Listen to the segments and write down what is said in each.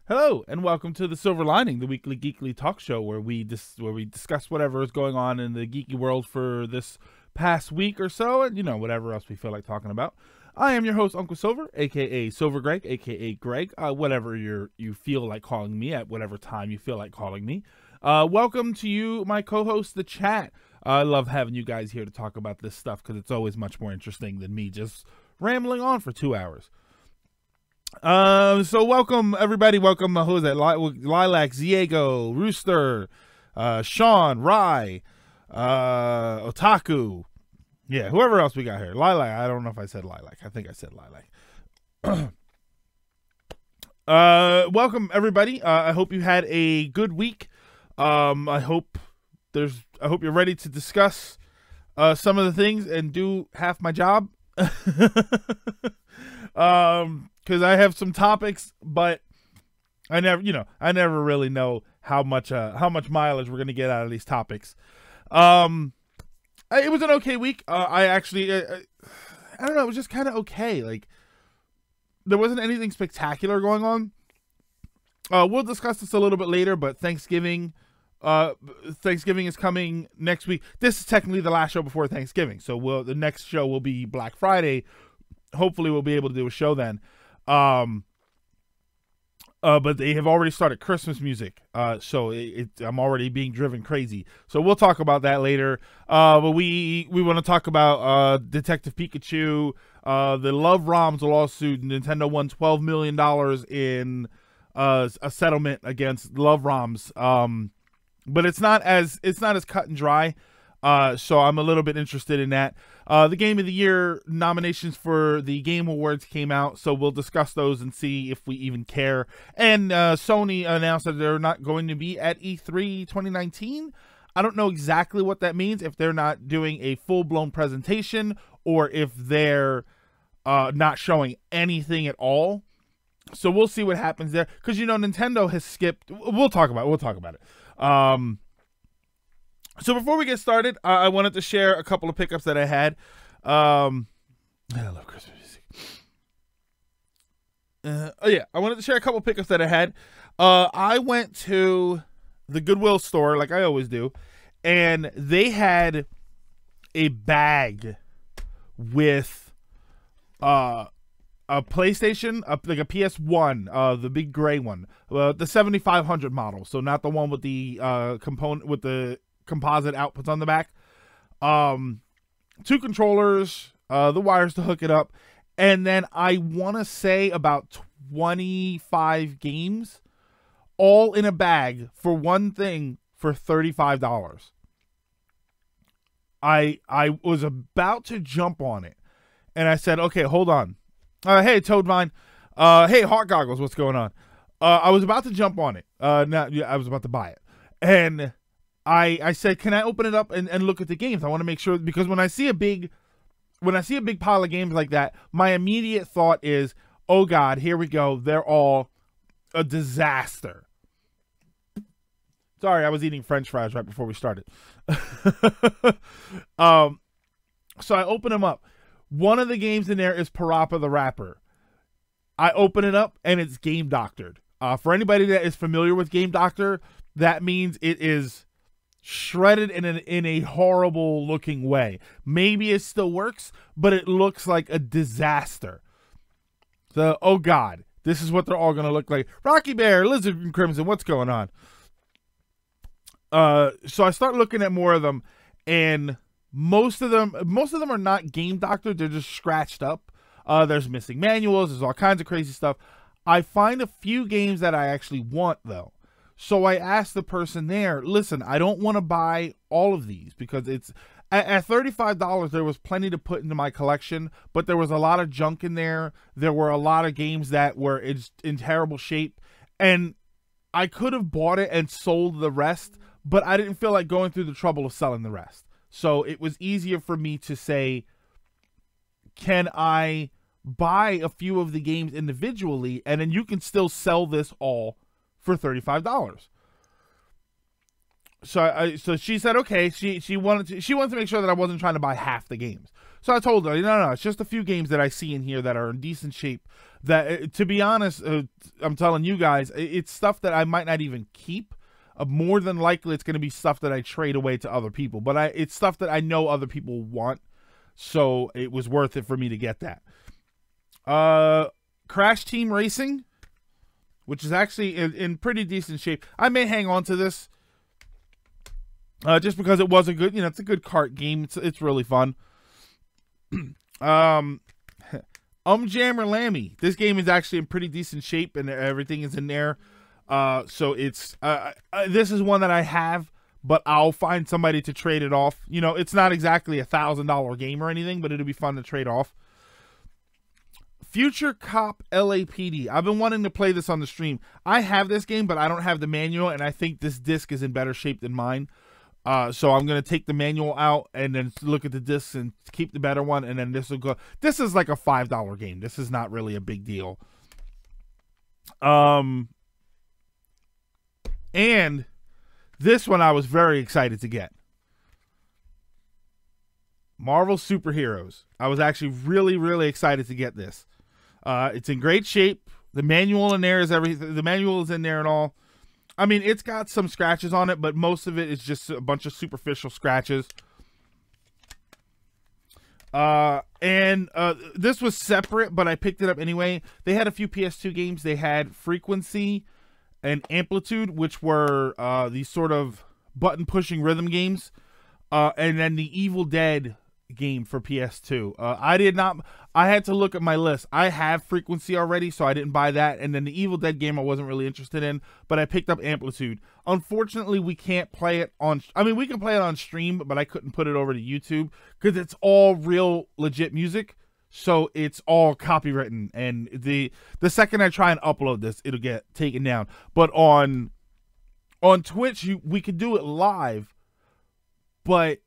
Hello and welcome to The Silver Lining, the weekly geekly talk show where we discuss whatever is going on in the geeky world for this past week or so, and whatever else we feel like talking about. I am your host, Uncle Silver, aka Silver Greg, aka Greg, whatever you feel like calling me at whatever time you feel like calling me. Welcome to you, my co-host, the chat. I love having you guys here to talk about this stuff because it's always much more interesting than me just rambling on for 2 hours. So welcome everybody. Welcome, who is that? Lilac, Ziego, Rooster, Sean, Rye, Otaku. Yeah, whoever else we got here. Lilac. I don't know if I said Lilac. I think I said Lilac. Welcome everybody. I hope you had a good week. I hope you're ready to discuss some of the things and do half my job. Because I have some topics, but I never really know how much mileage we're gonna get out of these topics. It was an okay week. I don't know. It was just kind of okay. Like, there wasn't anything spectacular going on. We'll discuss this a little bit later, but Thanksgiving is coming next week. This is technically the last show before Thanksgiving, so the next show will be Black Friday. Hopefully, we'll be able to do a show then. But they have already started Christmas music, so I'm already being driven crazy. So we'll talk about that later. But we want to talk about Detective Pikachu, the Love ROMs lawsuit. Nintendo won $12 million in a settlement against Love ROMs. But it's not as cut and dry. So I'm a little bit interested in that. The Game of the Year nominations for the Game Awards came out, so we'll discuss those and see if we even care. And Sony announced that they're not going to be at E3 2019. I don't know exactly what that means, if they're not doing a full-blown presentation or if they're not showing anything at all. So we'll see what happens there. Because, Nintendo has skipped... We'll talk about it. So before we get started, I wanted to share a couple of pickups that I had. I love Christmas music. I wanted to share a couple of pickups that I had. I went to the Goodwill store, like I always do, and they had a bag with a PlayStation, like a PS1, the big gray one, the 7500 model. So not the one with the composite outputs on the back. 2 controllers, the wires to hook it up, and then I want to say about 25 games, all in a bag for one thing for $35. I was about to jump on it, and I said, okay, hold on. Hey, Toadvine. Hey, Heart Goggles, what's going on? I was about to jump on it. I was about to buy it, and I said, can I open it up and look at the games? I want to make sure, because when I see a big pile of games like that, my immediate thought is, oh God, here we go. They're all a disaster. Sorry, I was eating French fries right before we started. So I open them up. One of the games in there is Parappa the Rapper. I open it up and it's Game Doctored. For anybody that is familiar with Game Doctor, that means it is shredded in a horrible looking way. Maybe it still works, but it looks like a disaster. So, oh God, this is what they're all going to look like. Rocky Bear, Lizard and Crimson, what's going on? So I start looking at more of them, and most of them are not Game Doctor. They're just scratched up. There's missing manuals. There's all kinds of crazy stuff. I find a few games that I actually want, though. So I asked the person there, listen, I don't want to buy all of these because it's at $35, there was plenty to put into my collection, but there was a lot of junk in there. There were a lot of games that were in terrible shape, and I could have bought it and sold the rest, but I didn't feel like going through the trouble of selling the rest. So it was easier for me to say, can I buy a few of the games individually, and then you can still sell this all for $35. so she said okay. She wanted to make sure that I wasn't trying to buy half the games. So I told her, no, it's just a few games that I see in here that are in decent shape. That, to be honest, I'm telling you guys, it's stuff that I might not even keep. More than likely, it's going to be stuff that I trade away to other people. But it's stuff that I know other people want, so it was worth it for me to get that. Crash Team Racing, which is actually in pretty decent shape. I may hang on to this just because it was a good, it's a good kart game. It's really fun. Jammer Lammy. This game is actually in pretty decent shape and everything is in there. So it's this is one that I have, but I'll find somebody to trade it off. It's not exactly $1,000 game or anything, but it'll be fun to trade off. Future Cop LAPD. I've been wanting to play this on the stream. I have this game, but I don't have the manual, and I think this disc is in better shape than mine. So I'm going to take the manual out and then look at the discs and keep the better one, and then this will go. This is like a $5 game. This is not really a big deal. And this one I was very excited to get. Marvel Superheroes. I was actually really, really excited to get this. It's in great shape. The manual in there is everything. The manual is in there and all. I mean, it's got some scratches on it, but most of it is just a bunch of superficial scratches. This was separate, but I picked it up anyway. They had a few PS2 games. They had Frequency and Amplitude, which were these sort of button-pushing rhythm games. And then the Evil Dead game for PS2. I had to look at my list. I have Frequency already, so I didn't buy that. And then the Evil Dead game I wasn't really interested in, but I picked up Amplitude. Unfortunately, we can't play it on, we can play it on stream, but I couldn't put it over to YouTube because it's all real legit music. So it's all copywritten, and the second I try and upload this, it'll get taken down. But on Twitch, we could do it live, but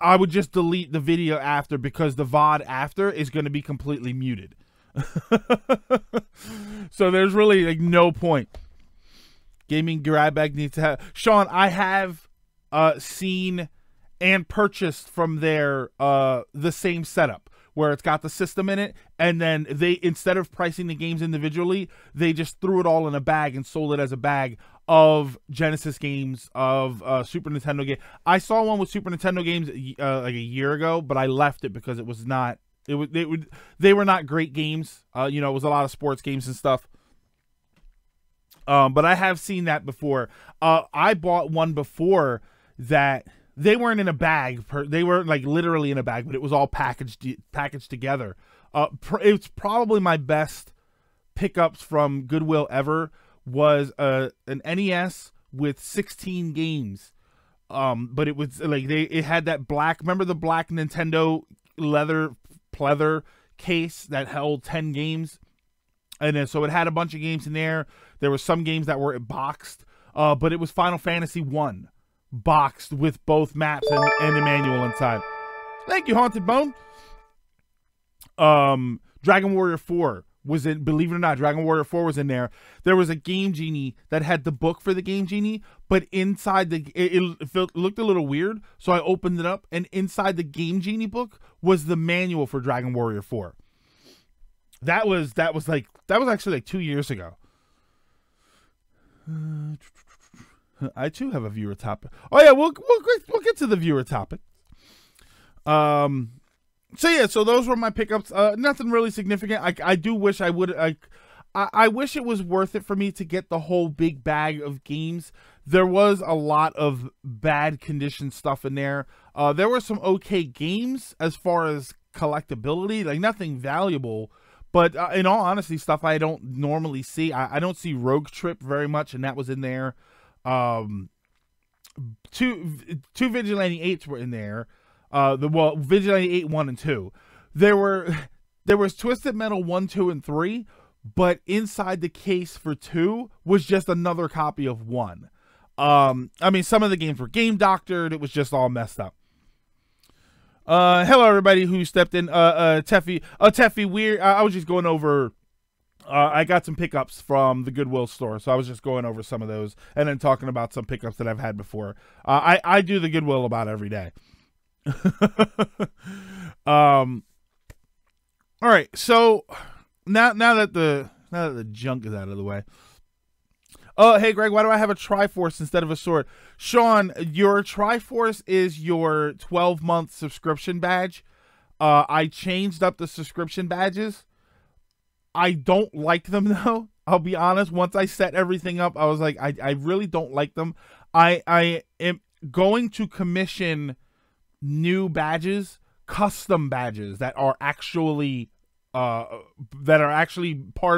I would just delete the video after because the VOD after is going to be completely muted. So there's really like no point. Gaming grab bag needs to have. Sean, I have seen and purchased from there the same setup where it's got the system in it, and then they, instead of pricing the games individually, they just threw it all in a bag and sold it as a bag of Genesis games, of Super Nintendo games. I saw one with Super Nintendo games like a year ago, but I left it because it was not. They were not great games. It was a lot of sports games and stuff. But I have seen that before. I bought one before that. They weren't in a bag. They were like literally in a bag, but it was all packaged together. It's probably my best pickups from Goodwill ever. Was an NES with 16 games, but it was like it had that black. Remember the black Nintendo leather pleather case that held 10 games, and then so it had a bunch of games in there. There were some games that were boxed, but it was Final Fantasy 1 boxed with both maps and the manual inside. Thank you, Haunted Bone. Dragon Warrior 4 was in, believe it or not, Dragon Warrior 4 was in there. There was a Game Genie that had the book for the Game Genie, but inside it looked a little weird, so I opened it up, and inside the Game Genie book was the manual for Dragon Warrior 4. That was actually like 2 years ago. I too have a viewer topic. Oh yeah, we'll get to the viewer topic. So yeah, so those were my pickups. Nothing really significant. I do wish I would. I wish it was worth it for me to get the whole big bag of games. There was a lot of bad condition stuff in there. There were some okay games as far as collectability, like nothing valuable. But in all honesty, stuff I don't normally see. I don't see Rogue Trip very much, and that was in there. Two Vigilante 8s were in there. Vigilante 8, 1, and 2. There was Twisted Metal 1, 2, and 3, but inside the case for 2 was just another copy of 1. I mean, some of the games were game doctored. It was just all messed up. Hello everybody who stepped in. Teffy, weird. I was just going over I got some pickups from the Goodwill store, so I was just going over some of those and then talking about some pickups that I've had before. I do the Goodwill about every day. All right, so now that the junk is out of the way. Oh, hey Greg, why do I have a Triforce instead of a sword? Sean, your Triforce is your 12-month subscription badge. I changed up the subscription badges. I don't like them though. I'll be honest. Once I set everything up, I was like, I really don't like them. I am going to commission new badges, custom badges that are actually part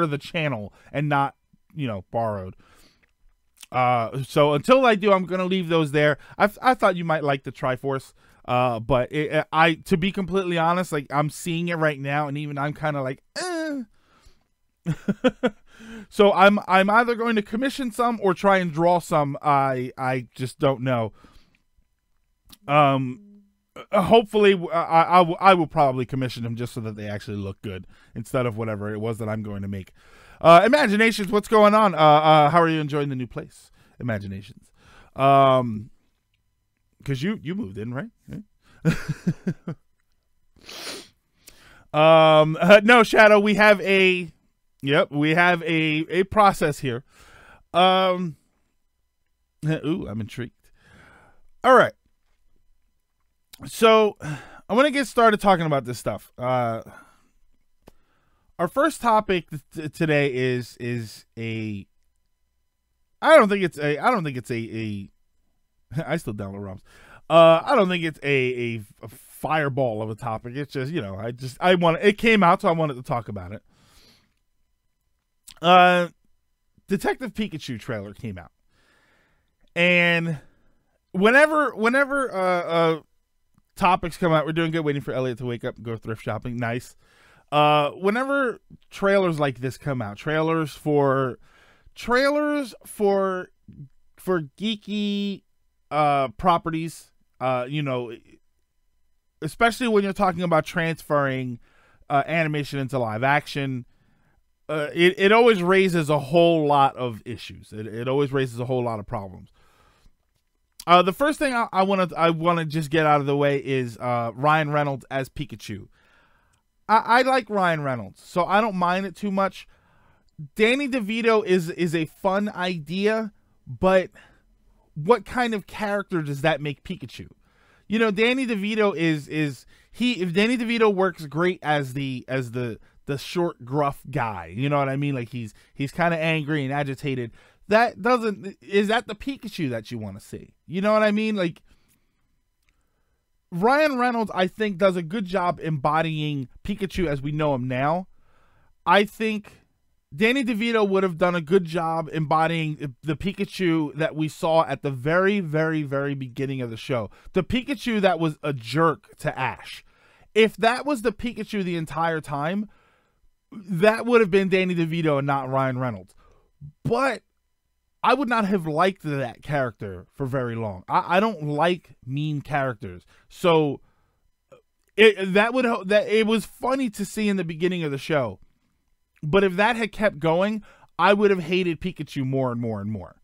of the channel and not, borrowed. So until I do, I'm gonna leave those there. I thought you might like the Triforce, but to be completely honest, like I'm seeing it right now, and even I'm kind of like, eh. So I'm either going to commission some or try and draw some. I just don't know. Hopefully I will probably commission them just so that they actually look good instead of whatever it was that I'm going to make. Imaginations, what's going on? How are you enjoying the new place? Imaginations. Because you moved in, right? No, Shadow, we have a process here. Ooh, I'm intrigued. All right. So I want to get started talking about this stuff. Our first topic today is a. I don't think it's a. I still download ROMs. I don't think it's a fireball of a topic. It's just, it came out, so I wanted to talk about it. Detective Pikachu trailer came out, and whenever topics come out, we're doing good. Waiting for Elliot to wake up and go thrift shopping. Nice. Whenever trailers like this come out, trailers for geeky properties, especially when you're talking about transferring animation into live action, it always raises a whole lot of issues. It always raises a whole lot of problems. The first thing I want to just get out of the way is Ryan Reynolds as Pikachu. I like Ryan Reynolds, so I don't mind it too much. Danny DeVito is a fun idea, but what kind of character does that make Pikachu? Danny DeVito if Danny DeVito works great as the short, gruff guy. You know what I mean? Like he's kind of angry and agitated. Is that the Pikachu that you want to see? You know what I mean? Like Ryan Reynolds, I think, does a good job embodying Pikachu as we know him now. I think Danny DeVito would have done a good job embodying the Pikachu that we saw at the very, very, very beginning of the show. The Pikachu that was a jerk to Ash. If that was the Pikachu the entire time, that would have been Danny DeVito and not Ryan Reynolds. But I would not have liked that character for very long. I don't like mean characters. So it was funny to see in the beginning of the show. But if that had kept going, I would have hated Pikachu more and more and more.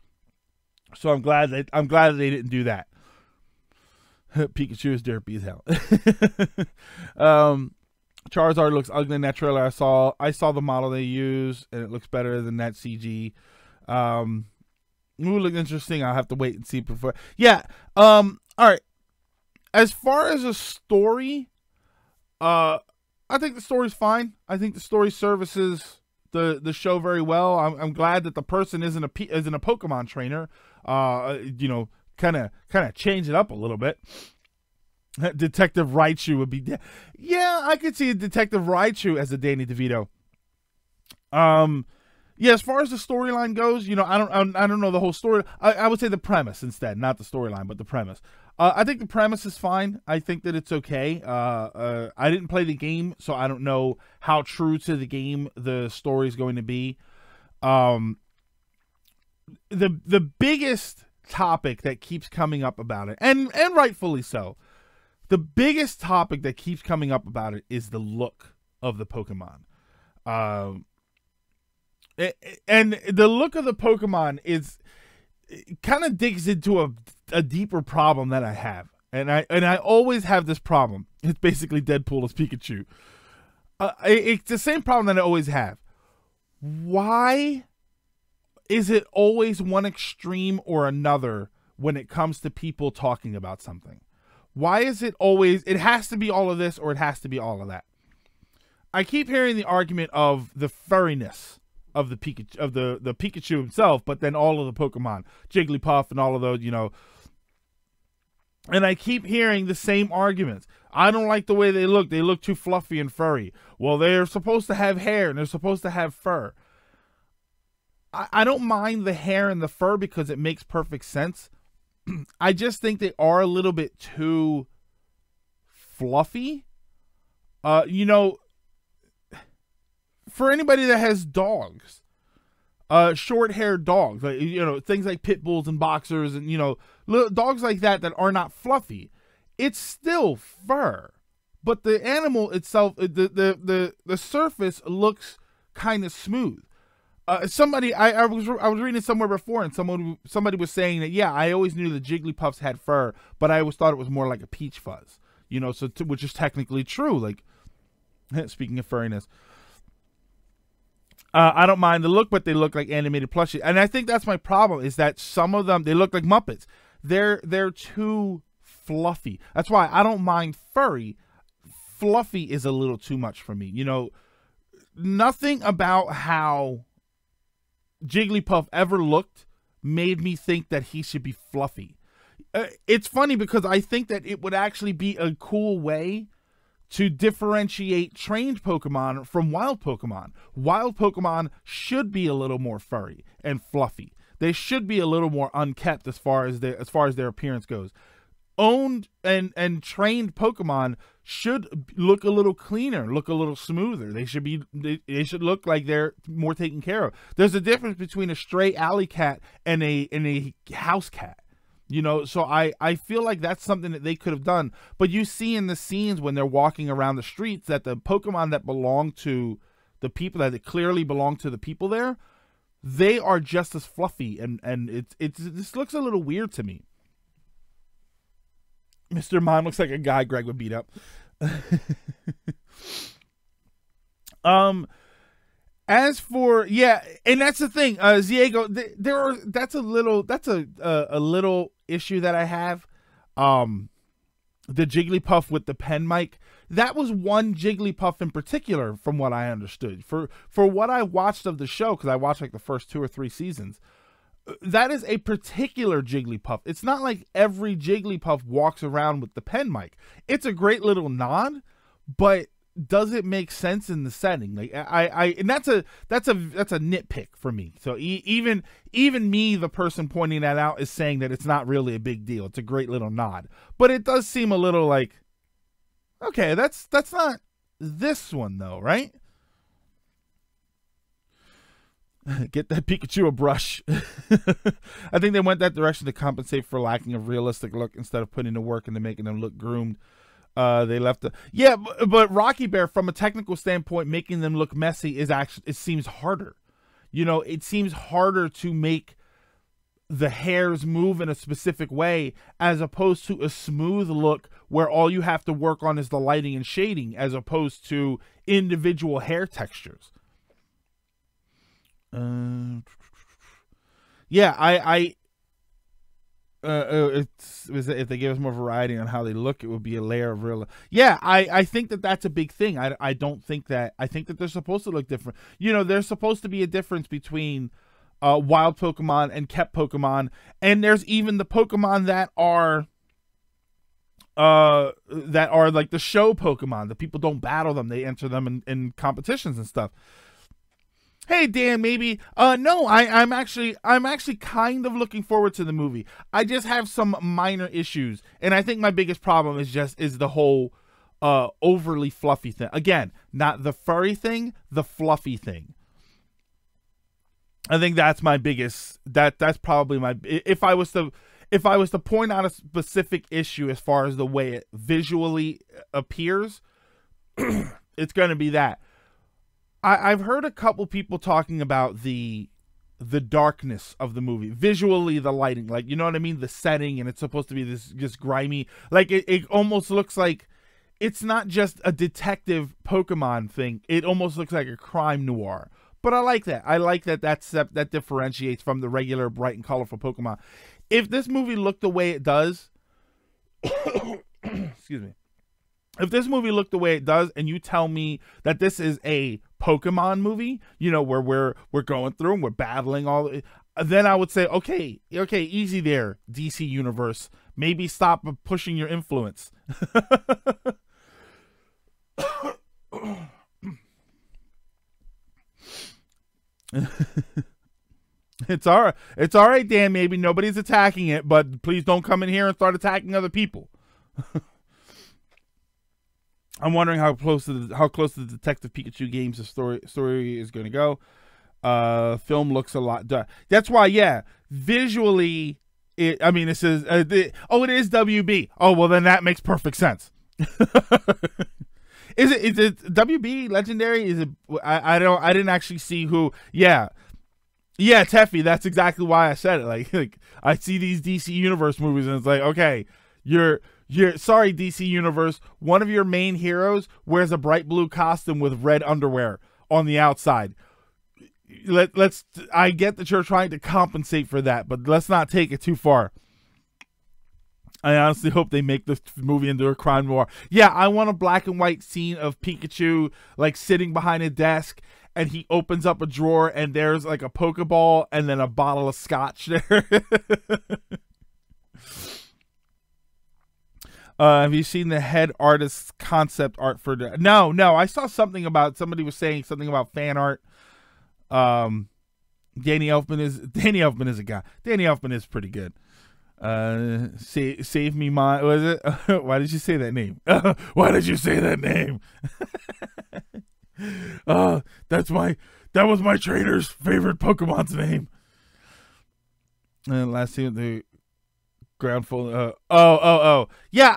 So I'm glad that they didn't do that. Pikachu is derpy as hell. Charizard looks ugly in that trailer. I saw the model they use, and it looks better than that CG. It will look interesting. I'll have to wait and see before. Yeah. All right. As far as a story, I think the story's fine. I think the story services the show very well. I'm glad that the person isn't a Pokemon trainer. Kind of change it up a little bit. Detective Raichu would be. Yeah, I could see a Detective Raichu as a Danny DeVito. Yeah, as far as the storyline goes, I don't know the whole story. I would say the premise instead, not the storyline, but the premise. I think the premise is fine. I think that it's okay. I didn't play the game, so I don't know how true to the game the story is going to be. The biggest topic that keeps coming up about it, and rightfully so, the biggest topic that keeps coming up about it is the look of the Pokemon. And the look of the Pokemon is kind of digs into a deeper problem that I have. And I always have this problem. It's basically Deadpool as Pikachu. It's the same problem that I always have. Why is it always one extreme or another when it comes to people talking about something? Why is it always, it has to be all of this or it has to be all of that? I keep hearing the argument of the furriness of the Pikachu, of the Pikachu himself, but then all of the Pokemon, Jigglypuff and all of those, you know. And I keep hearing the same arguments. I don't like the way they look. They look too fluffy and furry. Well, they're supposed to have hair and they're supposed to have fur. I don't mind the hair and the fur because it makes perfect sense. I just think they are a little bit too fluffy. You know, for anybody that has dogs, short-haired dogs, like, you know, things like pit bulls and boxers and, you know, little dogs like that are not fluffy, it's still fur, but the animal itself, the surface looks kind of smooth. Somebody I was reading somewhere before, and somebody was saying that, yeah, I always knew the Jigglypuffs had fur, but I always thought it was more like a peach fuzz, you know, so which is technically true. Like, speaking of furriness. I don't mind the look, but they look like animated plushies. And I think that's my problem, is that some of them, they look like Muppets. They're too fluffy. That's why I don't mind furry. Fluffy is a little too much for me. You know, nothing about how Jigglypuff ever looked made me think that he should be fluffy. It's funny because I think that it would actually be a cool way to differentiate trained Pokemon from wild Pokemon. Wild Pokemon should be a little more furry and fluffy. They should be a little more unkept as far as their appearance goes. Owned and trained Pokemon should look a little cleaner, look a little smoother. They should look like they're more taken care of. There's a difference between a stray alley cat and a house cat. You know, so I feel like that's something that they could have done. But you see in the scenes when they're walking around the streets that the Pokemon that belong to the people, that it clearly belong to the people there, they are just as fluffy, and this looks a little weird to me. Mr. Mime looks like a guy Greg would beat up. As for, yeah, and that's the thing, Ziego, that's a little issue that I have. The Jigglypuff with the pen mic, that was one Jigglypuff in particular, from what I understood. For what I watched of the show, because I watched like the first 2 or 3 seasons, that is a particular Jigglypuff. It's not like every Jigglypuff walks around with the pen mic. It's a great little nod, but does it make sense in the setting? Like and that's a nitpick for me. So even me, the person pointing that out, is saying that it's not really a big deal. It's a great little nod, but it does seem a little like, okay, that's not this one though, right? Get that Pikachu a brush. I think they went that direction to compensate for lacking a realistic look instead of putting the work into making them look groomed. They left but Rocky Bear, from a technical standpoint, making them look messy is actually, it seems harder. You know, it seems harder to make the hairs move in a specific way as opposed to a smooth look where all you have to work on is the lighting and shading, as opposed to individual hair textures. Yeah, if they give us more variety on how they look, it would be a layer of real. Yeah, I think that's a big thing. I don't think that. I think that they're supposed to look different. You know, there's supposed to be a difference between wild Pokemon and kept Pokemon, and there's even the Pokemon that are like the show Pokemon. The people don't battle them; they enter them in competitions and stuff. Hey Dan, maybe no, I'm actually kind of looking forward to the movie. I just have some minor issues, and I think my biggest problem is the whole overly fluffy thing. Again, not the furry thing, the fluffy thing. I think that's my biggest. That's probably my. If I was to point out a specific issue as far as the way it visually appears, it's going to be that. I've heard a couple people talking about the darkness of the movie, visually, the lighting, like, you know what I mean, the setting, and it's supposed to be this just grimy, like it almost looks like it's not just a detective Pokemon thing. It almost looks like a crime noir. But I like that. I like that that differentiates from the regular bright and colorful Pokemon. If this movie looked the way it does, excuse me. If this movie looked the way it does, and you tell me that this is a Pokemon movie, you know, where we're going through and we're battling all, then I would say, okay, easy there, DC Universe. Maybe stop pushing your influence. It's all right. It's all right, Dan. Maybe nobody's attacking it, but please don't come in here and start attacking other people. I'm wondering how close to the Detective Pikachu games the story is going to go. Film looks a lot. That's why, yeah, visually, I mean, this is it is WB. Oh, well, then that makes perfect sense. Is it WB Legendary? Is it? I didn't actually see who. Yeah, Teffy. That's exactly why I said it. Like I see these DC Universe movies, and it's like, okay, you're sorry, DC Universe. One of your main heroes wears a bright blue costume with red underwear on the outside. I get that you're trying to compensate for that, but let's not take it too far. I honestly hope they make this movie into a crime noir. Yeah, I want a black and white scene of Pikachu like sitting behind a desk, and he opens up a drawer and there's like a Pokeball and then a bottle of scotch there. Have you seen the head artist's concept art for the? No. I saw something about, somebody was saying something about fan art. Danny Elfman is a guy. Danny Elfman is pretty good. Save me my, was it? Why did you say that name? Why did you say that name? That was my trainer's favorite Pokemon's name. And last thing, the ground full. Yeah,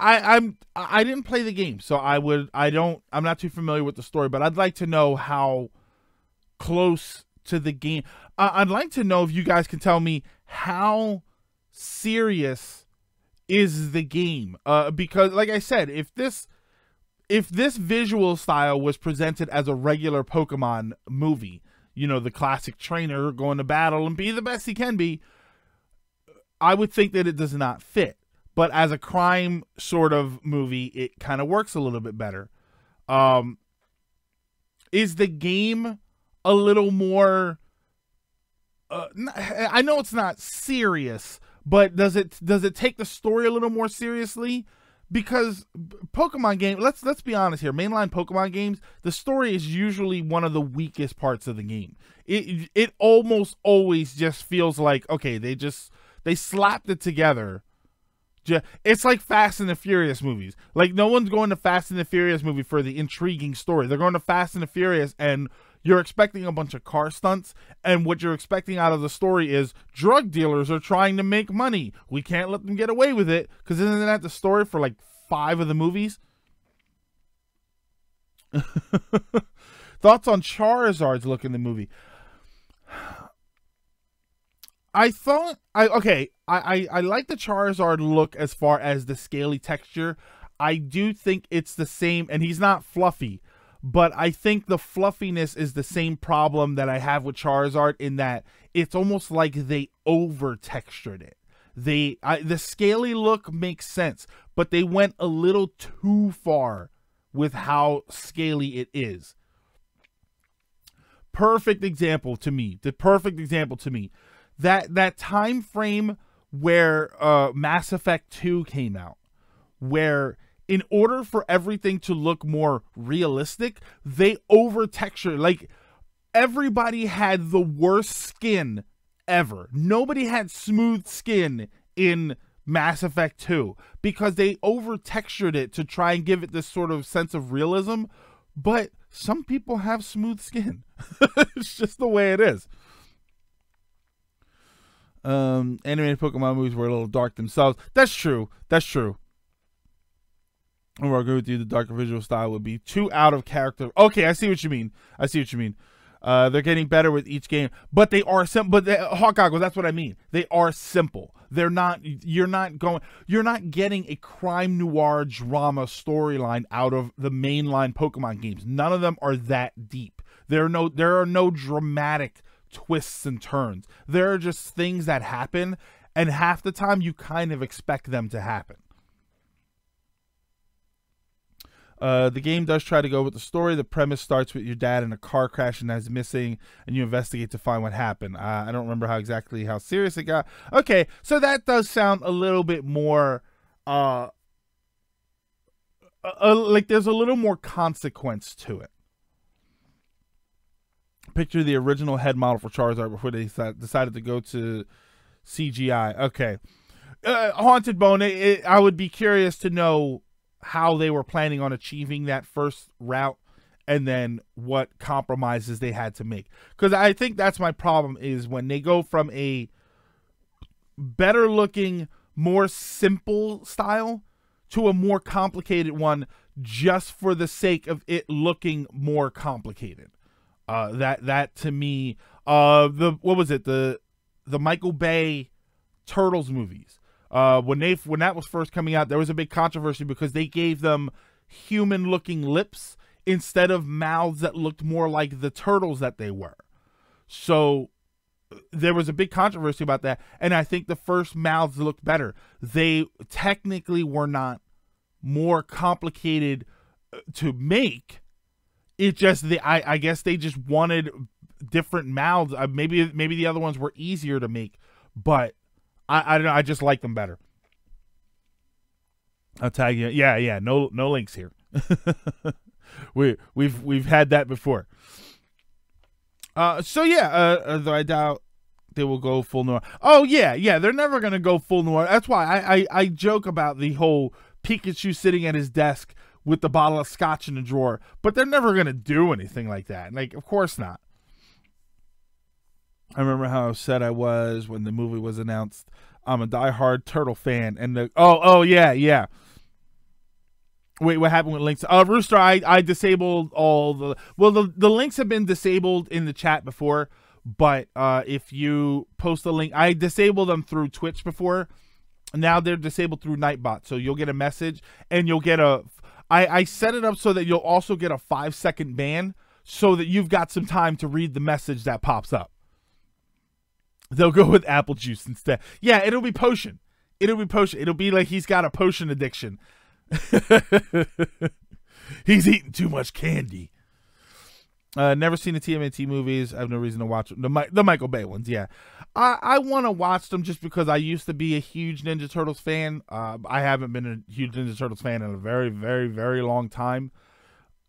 I didn't play the game, so I'm not too familiar with the story, but I'd like to know how close to the game. I'd like to know if you guys can tell me how serious is the game, because like I said, if this visual style was presented as a regular Pokemon movie, you know, the classic trainer going to battle and be the best he can be, I would think that it does not fit. But as a crime sort of movie, it kind of works a little bit better. Is the game a little more I know it's not serious, but does it take the story a little more seriously? Because Pokemon game, let's be honest here, mainline Pokemon games, the story is usually one of the weakest parts of the game. It almost always just feels like, okay, they slapped it together. It's like Fast and the Furious movies. Like, no one's going to Fast and the Furious movie for the intriguing story. They're going to Fast and the Furious, and you're expecting a bunch of car stunts, and what you're expecting out of the story is drug dealers are trying to make money. We can't let them get away with it, because isn't that the story for like 5 of the movies? Thoughts on Charizard's look in the movie? I like the Charizard look as far as the scaly texture. I do think it's the same, and he's not fluffy, but I think the fluffiness is the same problem that I have with Charizard, in that it's almost like they over-textured it. The scaly look makes sense, but they went a little too far with how scaly it is. Perfect example to me. That time frame where Mass Effect 2 came out, where in order for everything to look more realistic, they over-texture. Like, everybody had the worst skin ever. Nobody had smooth skin in Mass Effect 2 because they over-textured it to try and give it this sort of sense of realism. But some people have smooth skin. It's just the way it is. Animated Pokemon movies were a little dark themselves. That's true. I'm gonna agree with you. The darker visual style would be too out of character. Okay, I see what you mean. They're getting better with each game, but they are simple. But Hawkeye, that's what I mean. They are simple. They're not. You're not getting a crime noir drama storyline out of the mainline Pokemon games. None of them are that deep. There are no dramatic twists and turns. There are just things that happen, and half the time you kind of expect them to happen. The game does try to go with the story. The premise starts with your dad in a car crash and is missing, and you investigate to find what happened. I don't remember how serious it got. Okay, so that does sound a little bit more, like there's a little more consequence to it. Picture the original head model for Charizard before they decided to go to CGI. Okay, Haunted Bone. I would be curious to know how they were planning on achieving that first route, and then what compromises they had to make. Because I think that's my problem, is when they go from a better looking, more simple style to a more complicated one just for the sake of it looking more complicated. That to me, what was it? The Michael Bay Turtles movies. When that was first coming out, there was a big controversy because they gave them human-looking lips instead of mouths that looked more like the turtles that they were. So there was a big controversy about that, and I think the first mouths looked better. They technically were not more complicated to make. It just, I guess they just wanted different mouths. Maybe the other ones were easier to make, but I don't know. I just like them better. I'll tag you. Yeah. No links here. We've had that before. So yeah. Though I doubt they will go full noir. Oh yeah. They're never gonna go full noir. That's why I joke about the whole Pikachu sitting at his desk with the bottle of scotch in the drawer, but they're never gonna do anything like that. Like, of course not. I remember how upset I was when the movie was announced. I'm a diehard Turtle fan, and yeah. Wait, what happened with links? Rooster, I disabled all the. Well, the links have been disabled in the chat before, but if you post a link, I disabled them through Twitch before. Now they're disabled through Nightbot, so you'll get a message, and you'll get a. I set it up so that you'll also get a 5-second ban, so that you've got some time to read the message that pops up. They'll go with apple juice instead. Yeah, it'll be potion. It'll be like he's got a potion addiction. He's eating too much candy. Never seen the TMNT movies. I have no reason to watch them. The Michael Bay ones, yeah. I want to watch them just because I used to be a huge Ninja Turtles fan. I haven't been a huge Ninja Turtles fan in a very, very, very long time.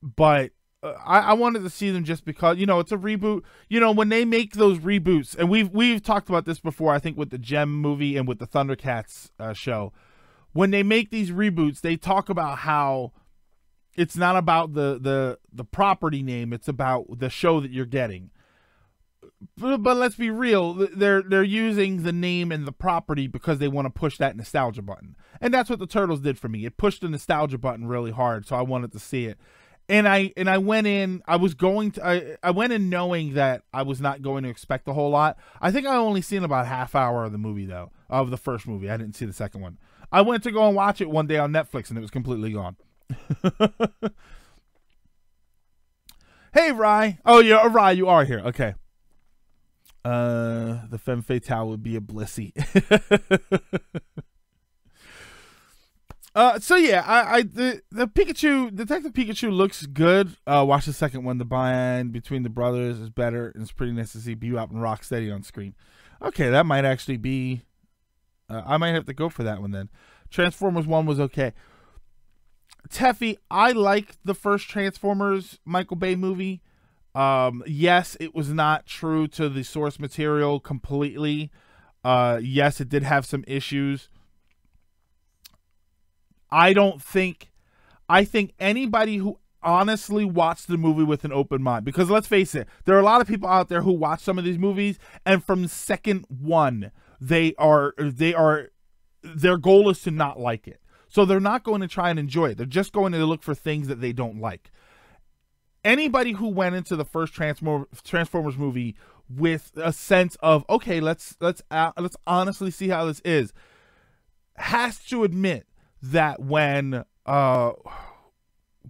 But I wanted to see them just because, it's a reboot. When they make those reboots, and we've talked about this before, I think with the Gem movie and with the Thundercats show. When they make these reboots, they talk about how it's not about the property name, it's about the show that you're getting. But let's be real, they're using the name and the property because they want to push that nostalgia button. And that's what the Turtles did for me. It pushed the nostalgia button really hard, so I wanted to see it. And I went in, I went in knowing that I was not going to expect a whole lot. I think I only seen about half hour of the movie, though, of the first movie. I didn't see the second one. I went to go and watch it one day on Netflix, and it was completely gone. Hey, Rye. Oh, yeah, Rye, you are here. Okay. The femme fatale would be a Blissey. So yeah, the Pikachu, Detective Pikachu looks good. Watch the second one. The buy-in between the brothers is better, and it's pretty nice to see Bebop and Rocksteady on screen. Okay, that might actually be. I might have to go for that one then. Transformers 1 was okay. Teffy, I liked the first Transformers Michael Bay movie. Yes, it was not true to the source material completely. Yes, it did have some issues. I think anybody who honestly watched the movie with an open mind, because let's face it, there are a lot of people out there who watch some of these movies, and from second one, their goal is to not like it. So they're not going to try and enjoy it. They're just going to look for things that they don't like. Anybody who went into the first Transformers movie with a sense of, okay, let's honestly see how this is, has to admit that when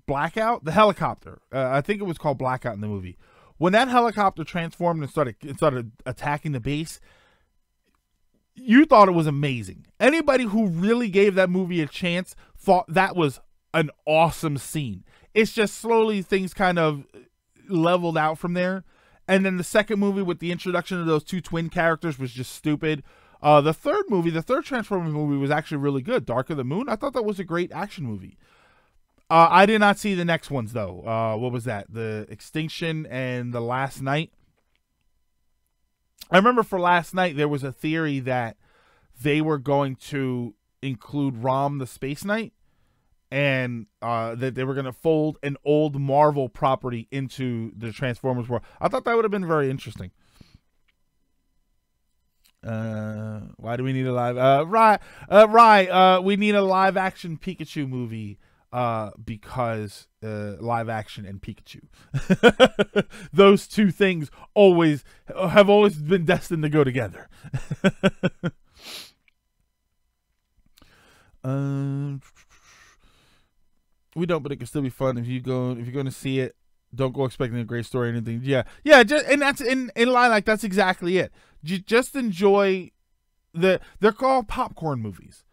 Blackout, the helicopter, I think it was called Blackout in the movie, when that helicopter transformed and started attacking the base, you thought it was amazing. Anybody who really gave that movie a chance thought that was an awesome scene. It's just slowly things kind of leveled out from there. And then the second movie with the introduction of those two twin characters was just stupid. The third Transformers movie was actually really good. Dark of the Moon. I thought that was a great action movie. I did not see the next ones though. What was that? The Extinction and the Last Night. I remember for Last Night there was a theory that they were going to include Rom the Space Knight, and that they were going to fold an old Marvel property into the Transformers world. I thought that would have been very interesting. Why do we need a live? We need a live action Pikachu movie. Because live action and Pikachu, those two things have always been destined to go together. We don't, but it can still be fun if you're going to see it. Don't go expecting a great story or anything. Yeah. And that's in line, like that's exactly it. Just enjoy they're called popcorn movies.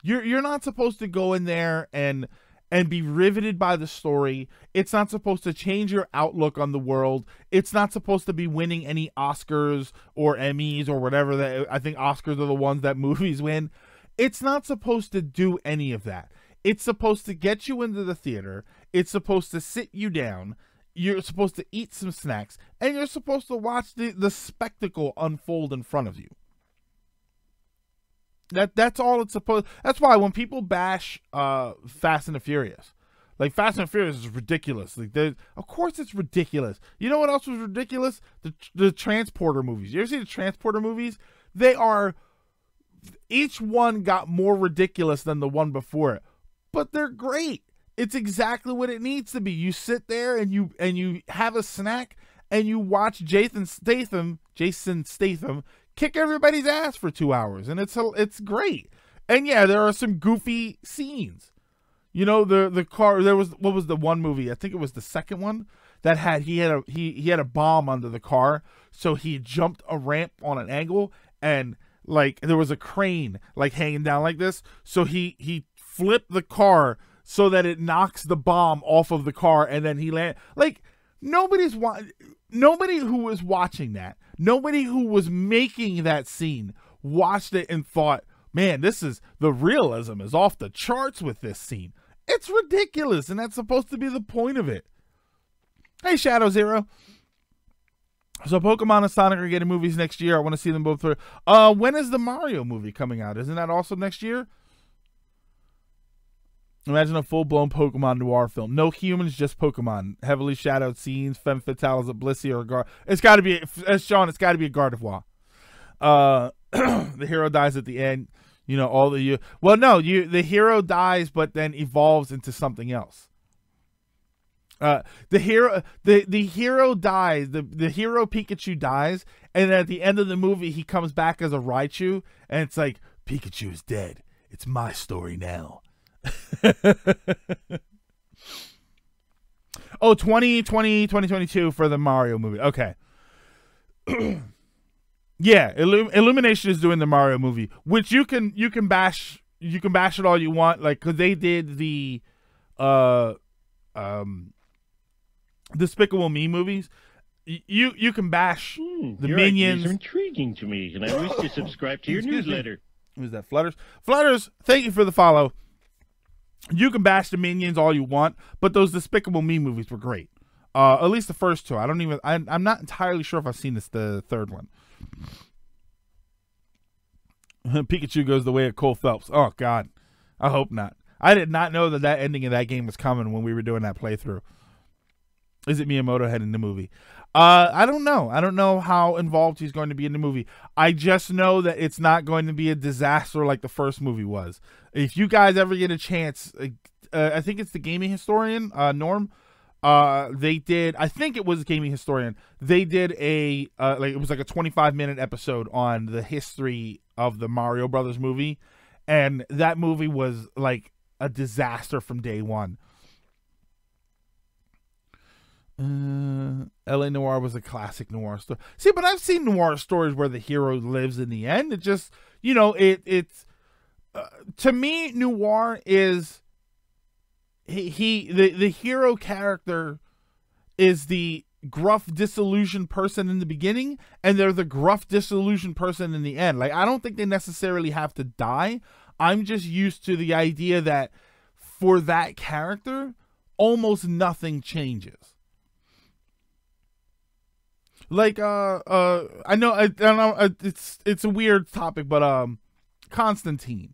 You're not supposed to go in there and be riveted by the story. It's not supposed to change your outlook on the world. It's not supposed to be winning any Oscars or Emmys or whatever. I think Oscars are the ones that movies win. It's not supposed to do any of that. It's supposed to get you into the theater. It's supposed to sit you down. You're supposed to eat some snacks. And you're supposed to watch the spectacle unfold in front of you. That's all it's supposed. That's why when people bash Fast and the Furious, like Fast and the Furious is ridiculous. Like, of course it's ridiculous. You know what else was ridiculous? The Transporter movies. You ever see the Transporter movies? Each one got more ridiculous than the one before it, but they're great. It's exactly what it needs to be. You sit there and you have a snack and you watch Jason Statham kick everybody's ass for 2 hours, and it's great. And yeah, there are some goofy scenes. You know, the car. There was, what was the one movie? I think it was the second one that he had a bomb under the car, so he jumped a ramp on an angle, and like there was a crane like hanging down like this, so he flipped the car so that it knocks the bomb off of the car, and then he land. Like nobody who was watching that, nobody who was making that scene watched it and thought, man, the realism is off the charts with this scene. It's ridiculous, and that's supposed to be the point of it. Hey, Shadow Zero. So Pokemon and Sonic are getting movies next year. I want to see them both through. When is the Mario movie coming out? Isn't that also next year? Imagine a full-blown Pokemon noir film. No humans, just Pokemon. Heavily shadowed scenes, femme fatales, a Blissey, or a Gar. It's got to be, as Sean, it's got to be a Gardevoir. The hero dies at the end. You know, the hero dies, but then evolves into something else. The hero dies. The hero Pikachu dies, and then at the end of the movie, he comes back as a Raichu, and it's like, Pikachu is dead. It's my story now. 2022 for the Mario movie. Okay. Yeah, Illumination is doing the Mario movie, which you can bash it all you want, like, because they did the Despicable Me movies. You can bash the Minions. Ideas are intriguing to me, and I wish to subscribe to your newsletter. Who's that? Flutters, thank you for the follow. You can bash the Minions all you want, but those Despicable Me movies were great. At least the first two. I'm not entirely sure if I've seen the third one. Pikachu goes the way of Cole Phelps. Oh, God. I hope not. I did not know that ending of that game was coming when we were doing that playthrough. Is it Miyamoto heading the movie? I don't know. I don't know how involved he's going to be in the movie. I just know that it's not going to be a disaster like the first movie was. If you guys ever get a chance, I think it's the Gaming Historian, Norm. They did. I think it was Gaming Historian. They did a it was like a 25-minute episode on the history of the Mario Brothers movie, and that movie was like a disaster from day one. LA Noire was a classic noir story. See, but I've seen noir stories where the hero lives in the end. It just, it's to me, noir is the hero character is the gruff, disillusioned person in the beginning, and they're the gruff, disillusioned person in the end. Like, I don't think they necessarily have to die. I'm just used to the idea that for that character, almost nothing changes. Like, I know it's a weird topic, but Constantine.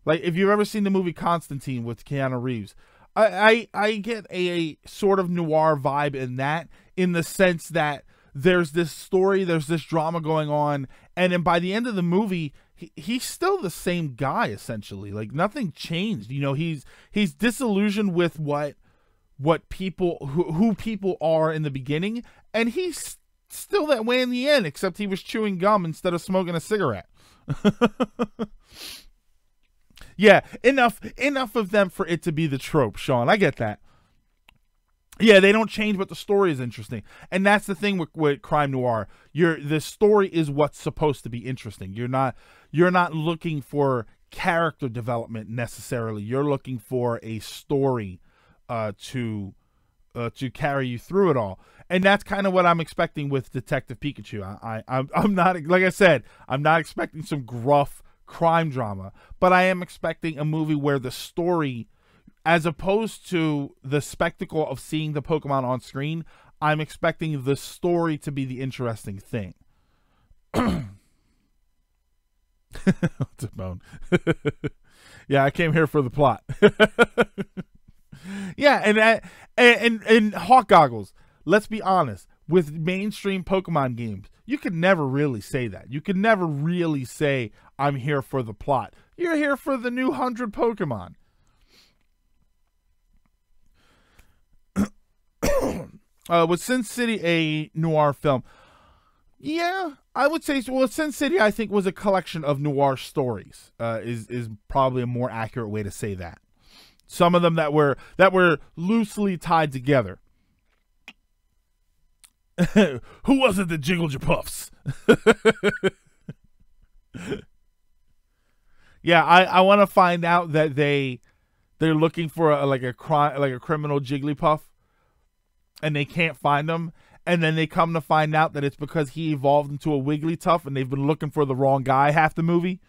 Like, if you've ever seen the movie Constantine with Keanu Reeves, I get a sort of noir vibe in that, in the sense that there's this story, there's this drama going on, and then by the end of the movie, he's still the same guy, essentially. Like, nothing changed. He's disillusioned with what people, who people are in the beginning, and he's still that way in the end, except he was chewing gum instead of smoking a cigarette. Yeah, enough of them for it to be the trope, Sean. I get that. Yeah, they don't change, but the story is interesting, and that's the thing with crime noir. The story is what's supposed to be interesting. You're not looking for character development necessarily. You're looking for a story to carry you through it all. And that's kind of what I'm expecting with Detective Pikachu. I'm not, like I said, I'm not expecting some gruff crime drama, but I am expecting a movie where the story, as opposed to the spectacle of seeing the Pokemon on screen, I'm expecting the story to be the interesting thing. What's a bone? Yeah, I came here for the plot. Yeah, and Hawk Goggles. Let's be honest, with mainstream Pokemon games, you could never really say that. You could never really say, I'm here for the plot. You're here for the new 100 Pokemon. Was Sin City a noir film? Yeah, I would say so. Well, Sin City, I think, was a collection of noir stories. Is probably a more accurate way to say that. Some of them that were loosely tied together. Who was it that jiggled your puffs? Yeah, I want to find out that they're looking for a criminal Jigglypuff, and they can't find him, and then they come to find out that it's because he evolved into a Wigglytuff, and they've been looking for the wrong guy half the movie.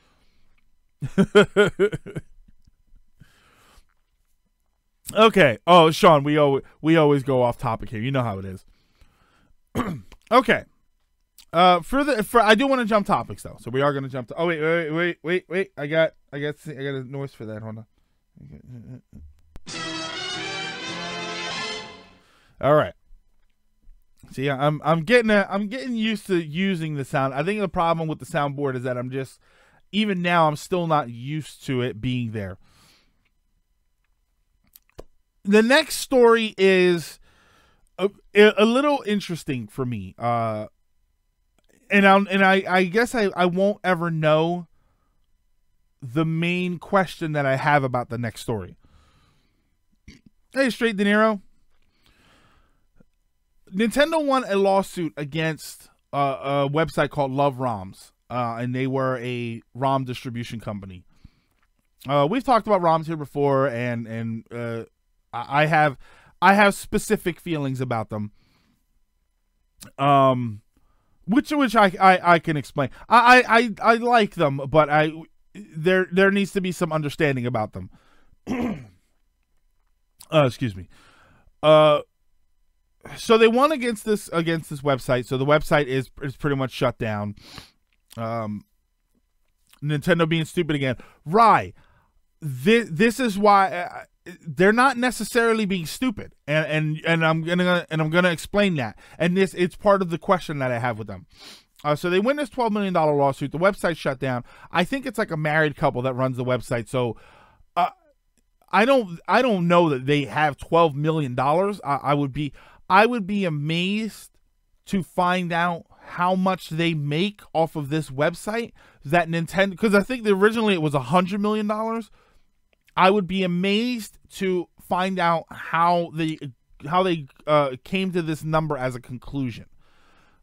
Okay. Oh, Sean, we always go off topic here. You know how it is. Okay. I do want to jump topics though, so we are going to jump to. Oh wait! I got a noise for that. Hold on. All right. See, I'm getting used to using the sound. I think the problem with the soundboard is that even now I'm still not used to it being there. The next story is a little interesting for me. And I guess I won't ever know the main question that I have about the next story. Hey, Straight De Niro. Nintendo won a lawsuit against a website called Love ROMs, and they were a ROM distribution company. We've talked about ROMs here before, and I have specific feelings about them. Which I can explain. I like them, but there needs to be some understanding about them. Excuse me. So they won against this website. So the website is pretty much shut down. Nintendo being stupid again. This is why they're not necessarily being stupid, and I'm gonna explain that. And it's part of the question that I have with them. So they win this $12 million lawsuit. The website shut down. I think it's like a married couple that runs the website. So I don't know that they have $12 million. I would be amazed to find out how much they make off of this website that Nintendo, because I think originally it was $100 million. I would be amazed to find out how they came to this number as a conclusion.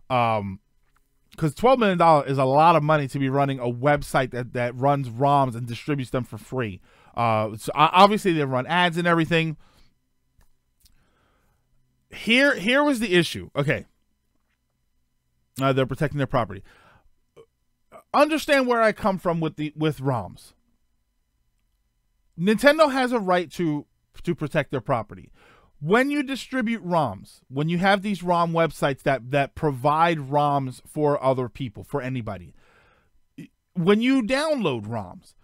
Because $12 million is a lot of money to be running a website that runs ROMs and distributes them for free. So obviously they run ads and everything. Here was the issue. Okay. They're protecting their property. Understand where I come from with ROMs. Nintendo has a right to protect their property. When you distribute ROMs, when you have these ROM websites that provide ROMs for other people, for anybody, when you download ROMs,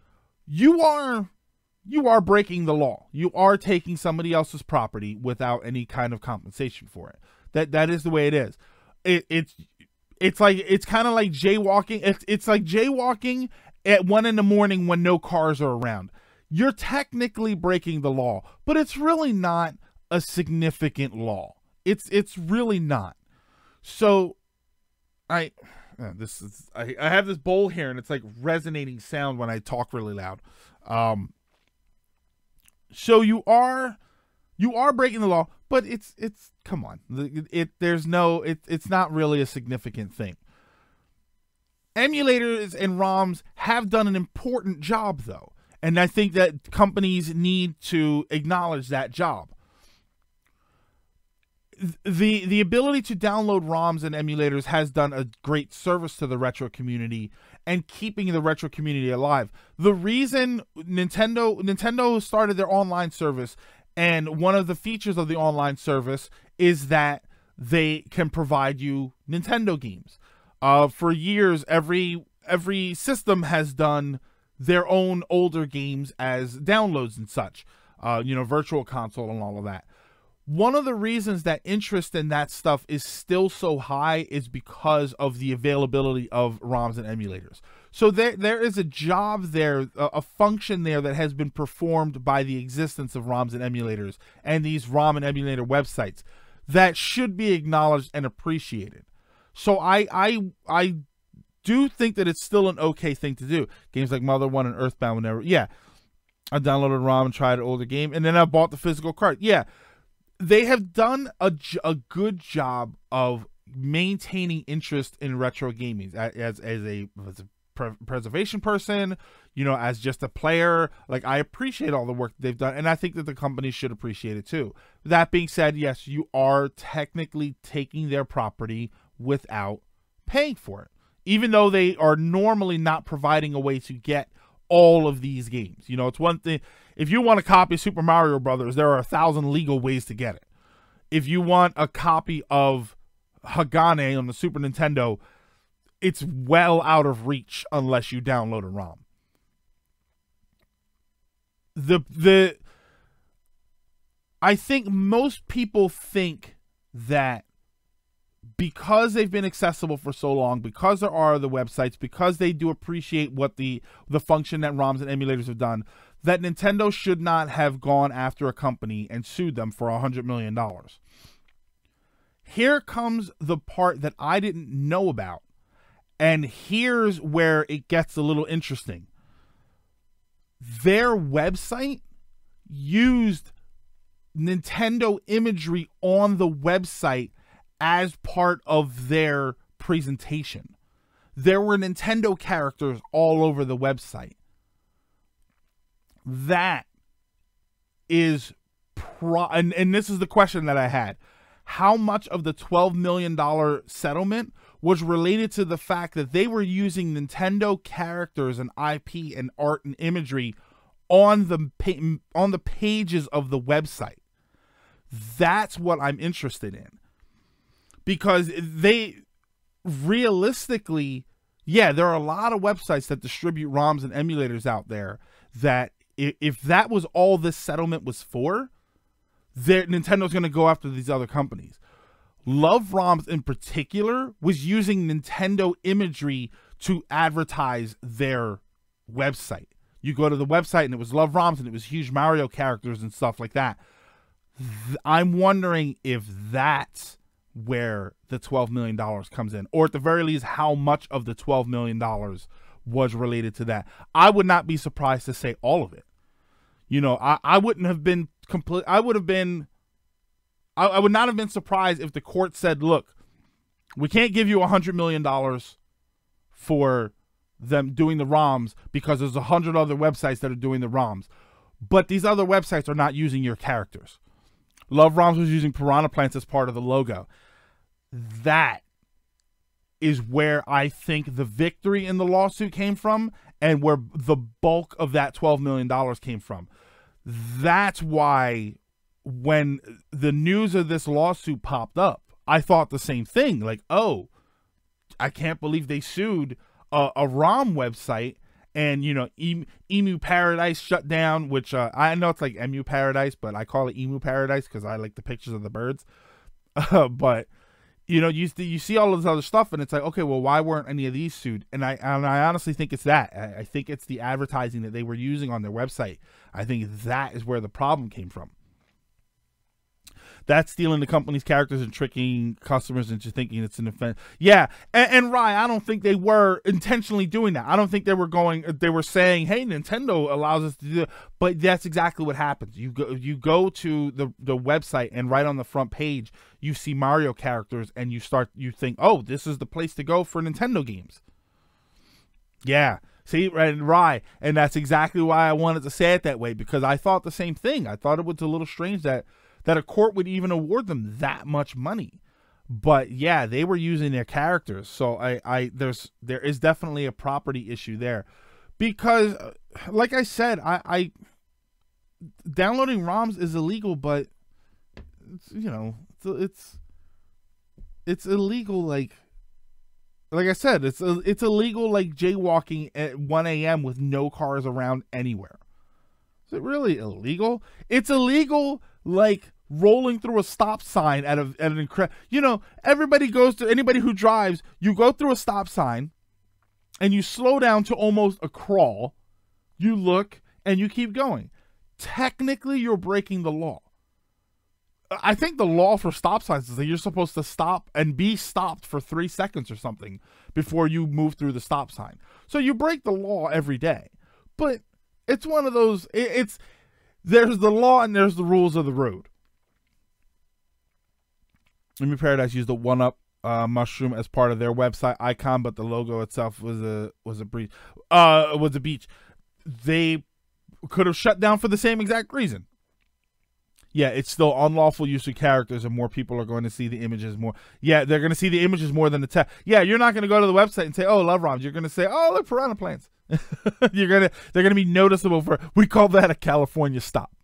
you are breaking the law. You are taking somebody else's property without any kind of compensation for it. That is the way it is. It's kind of like jaywalking. It's like jaywalking at 1 a.m. when no cars are around. You're technically breaking the law, but it's really not a significant law. It's really not. So I have this bowl here and it's like resonating sound when I talk really loud. So you are breaking the law, but it's come on. It's not really a significant thing. Emulators and ROMs have done an important job though. And I think that companies need to acknowledge that job. The ability to download ROMs and emulators has done a great service to the retro community and keeping the retro community alive. The reason Nintendo started their online service, and one of the features of the online service is that they can provide you Nintendo games. For years, every system has done their own older games as downloads and such, virtual console and all of that. One of the reasons that interest in that stuff is still so high is because of the availability of ROMs and emulators. So there is a job there, a function there that has been performed by the existence of ROMs and emulators and these ROM and emulator websites that should be acknowledged and appreciated. So I do think that it's still an okay thing to do. Games like Mother 1 and Earthbound, whenever, yeah, I downloaded a ROM and tried an older game, and then I bought the physical card. Yeah, they have done a good job of maintaining interest in retro gaming as a preservation person, as just a player. Like, I appreciate all the work that they've done, and I think that the company should appreciate it too. That being said, yes, you are technically taking their property without paying for it, even though they are normally not providing a way to get all of these games. It's one thing. If you want a copy of Super Mario Brothers, there are 1,000 legal ways to get it. If you want a copy of Hagane on the Super Nintendo, it's well out of reach unless you download a ROM. I think most people think that because they've been accessible for so long, because there are the websites, because they do appreciate what the function that ROMs and emulators have done, that Nintendo should not have gone after a company and sued them for $100 million. Here comes the part that I didn't know about, and here's where it gets a little interesting. Their website used Nintendo imagery on the website as part of their presentation. There were Nintendo characters all over the website. That is and this is the question that I had. How much of the $12 million settlement was related to the fact that they were using Nintendo characters and IP and art and imagery on the pages of the website? That's what I'm interested in. Because they realistically, yeah, there are a lot of websites that distribute ROMs and emulators out there that if that was all this settlement was for, Nintendo's going to go after these other companies. Love ROMs in particular was using Nintendo imagery to advertise their website. You go to the website and it was Love ROMs and it was huge Mario characters and stuff like that. I'm wondering if that's where the $12 million comes in, or at the very least, how much of the $12 million was related to that. I would not be surprised to say all of it. You know, I wouldn't have been complete. I would not have been surprised if the court said, look, we can't give you $100 million for them doing the ROMs because there's 100 other websites that are doing the ROMs. But these other websites are not using your characters. Love ROMs was using piranha plants as part of the logo. That is where I think the victory in the lawsuit came from and where the bulk of that $12 million came from. That's why when the news of this lawsuit popped up, I thought the same thing. Like, oh, I can't believe they sued a ROM website, and, you know, Emu Paradise shut down, which I know it's like Emu Paradise, but I call it Emu Paradise because I like the pictures of the birds. But, you know, you see all of this other stuff, and it's like, okay, well, why weren't any of these sued? And I honestly think it's that. I think it's the advertising that they were using on their website. I think that is where the problem came from. That's stealing the company's characters and tricking customers into thinking it's an offense. Yeah, and Rye, I don't think they were intentionally doing that. I don't think they were saying, hey, Nintendo allows us to do it. But that's exactly what happens. You go to the website, and right on the front page, you see Mario characters, and you think, oh, this is the place to go for Nintendo games. Yeah. See, Rye, and that's exactly why I wanted to say it that way, because I thought the same thing. I thought it was a little strange that a court would even award them that much money. But yeah, they were using their characters. So there is definitely a property issue there. Because like I said, I downloading ROMs is illegal, but it's, you know, it's illegal like I said, it's illegal like jaywalking at 1 a.m. with no cars around anywhere. Is it really illegal? It's illegal like rolling through a stop sign at an you know, anybody who drives, you go through a stop sign and you slow down to almost a crawl, you look, and you keep going. Technically, you're breaking the law. I think the law for stop signs is that you're supposed to stop and be stopped for 3 seconds or something before you move through the stop sign. So you break the law every day. But it's one of those, there's the law and there's the rules of the road. Emu Paradise used the 1-Up mushroom as part of their website icon, but the logo itself was a beach. They could have shut down for the same exact reason. Yeah, it's still unlawful use of characters, and more people are going to see the images more. Yeah, they're going to see the images more than the text. Yeah, you're not going to go to the website and say, "Oh, Love ROMs." You're going to say, "Oh, look, piranha plants." They're going to be noticeable for. We call that a California stop.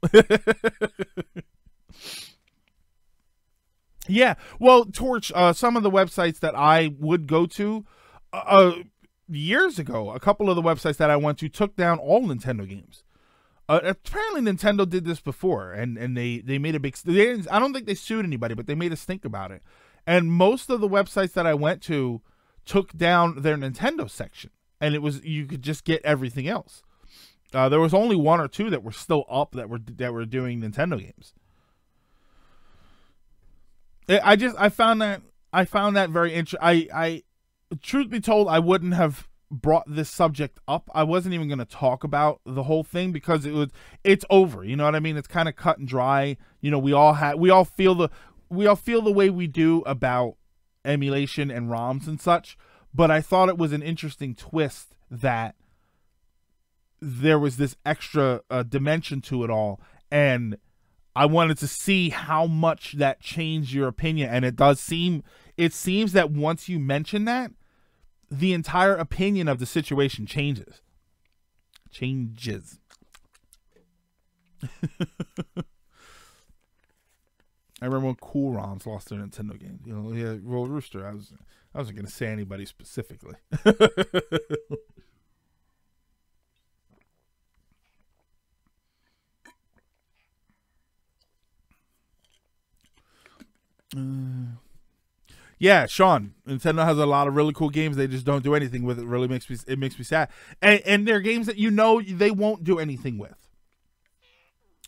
Yeah, well, Torch, some of the websites that I would go to years ago, a couple of the websites that I went to took down all Nintendo games. Apparently Nintendo did this before, and they made a big... I don't think they sued anybody, but they made us think about it. And most of the websites that I went to took down their Nintendo section, and you could just get everything else. There was only 1 or 2 that were still up that were doing Nintendo games. I found that very interesting. I truth be told, I wouldn't have brought this subject up. I wasn't even going to talk about the whole thing because it's over. You know what I mean? It's kind of cut and dry. You know, we all feel the way we do about emulation and ROMs and such. But I thought it was an interesting twist that there was this extra dimension to it all, and I wanted to see how much that changed your opinion. And it seems that once you mention that, the entire opinion of the situation changes. I remember when Cool ROMs lost their Nintendo game. You know, yeah, Roll Rooster. I wasn't going to say anybody specifically. Yeah, Sean, Nintendo has a lot of really cool games. They just don't do anything with it. Really makes me sad. And they're games that they won't do anything with.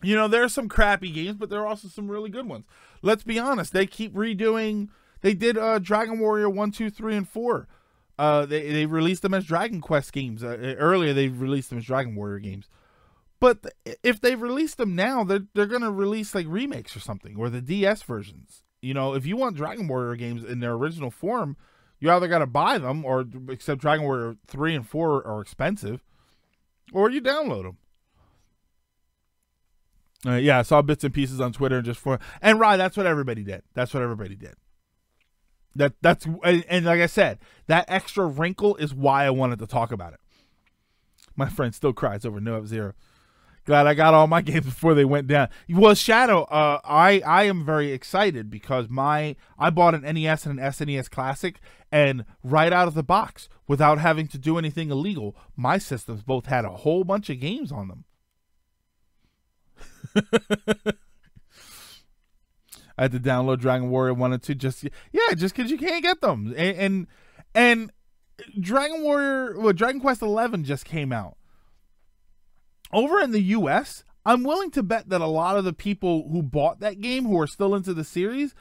There are some crappy games, but there are also some really good ones. Let's be honest. They keep redoing. They did Dragon Warrior 1, 2, 3, and 4. They released them as Dragon Quest games. Earlier, they released them as Dragon Warrior games. But if they release them now, they're going to release like remakes or something, or the DS versions. If you want Dragon Warrior games in their original form, you either got to buy them, or except Dragon Warrior 3 and 4 are expensive, or you download them. Yeah, I saw bits and pieces on Twitter and Rye, that's what everybody did. That's and like I said, that extra wrinkle is why I wanted to talk about it. My friend still cries over No F-Zero. Glad I got all my games before they went down. Well, Shadow, I am very excited because I bought an NES and an SNES Classic, and right out of the box, without having to do anything illegal, my systems both had a whole bunch of games on them. I had to download Dragon Warrior 1 and 2 just because you can't get them. And Dragon Quest 11 just came out. Over in the US, I'm willing to bet that a lot of the people who bought that game, who are still into the series,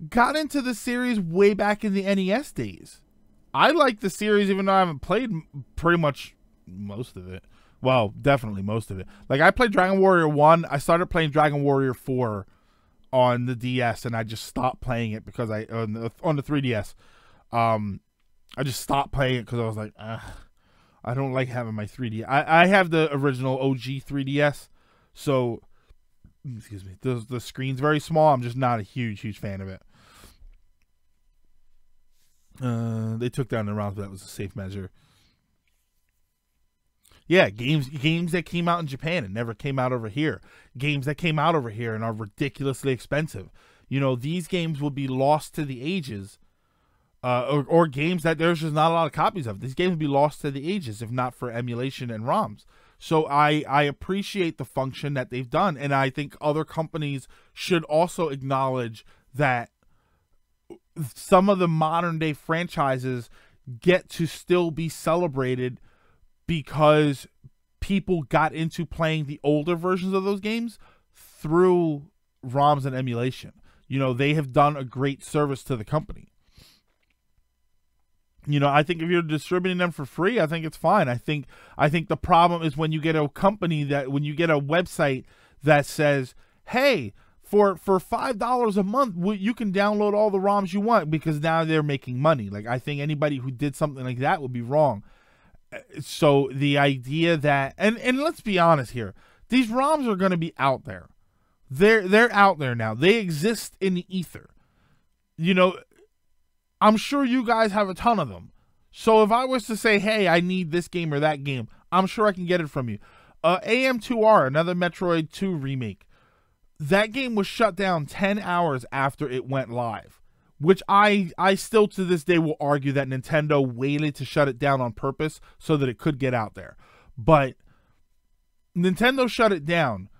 got into the series way back in the NES days. I like the series even though I haven't played pretty much most of it. Well, definitely most of it. Like, I played Dragon Warrior 1. I started playing Dragon Warrior 4 on the DS, and I just stopped playing it because on the 3DS. I just stopped playing it because I was like, I don't like having my 3D. I have the original OG 3DS, so excuse me. The screen's very small. I'm just not a huge fan of it. They took down the ROMs, but that was a safe measure. Yeah, games that came out in Japan and never came out over here. Games that came out over here and are ridiculously expensive. These games will be lost to the ages. Or games that there's just not a lot of copies of. These games would be lost to the ages if not for emulation and ROMs. So I appreciate the function that they've done, and I think other companies should also acknowledge that some of the modern day franchises get to still be celebrated because people got into playing the older versions of those games through ROMs and emulation. They have done a great service to the company. I think if you're distributing them for free, I think it's fine. I think the problem is when you get a website that says, hey, for $5 a month, you can download all the ROMs you want, because now they're making money. Like, I think anybody who did something like that would be wrong. So the idea that, and let's be honest here, these ROMs are going to be out there. They're out there now. They exist in the ether. I'm sure you guys have a ton of them. So if I was to say, hey, I need this game or that game, I'm sure I can get it from you. AM2R, another Metroid 2 remake. That game was shut down 10 hours after it went live, which I still to this day will argue that Nintendo waited to shut it down on purpose so that it could get out there. But Nintendo shut it down.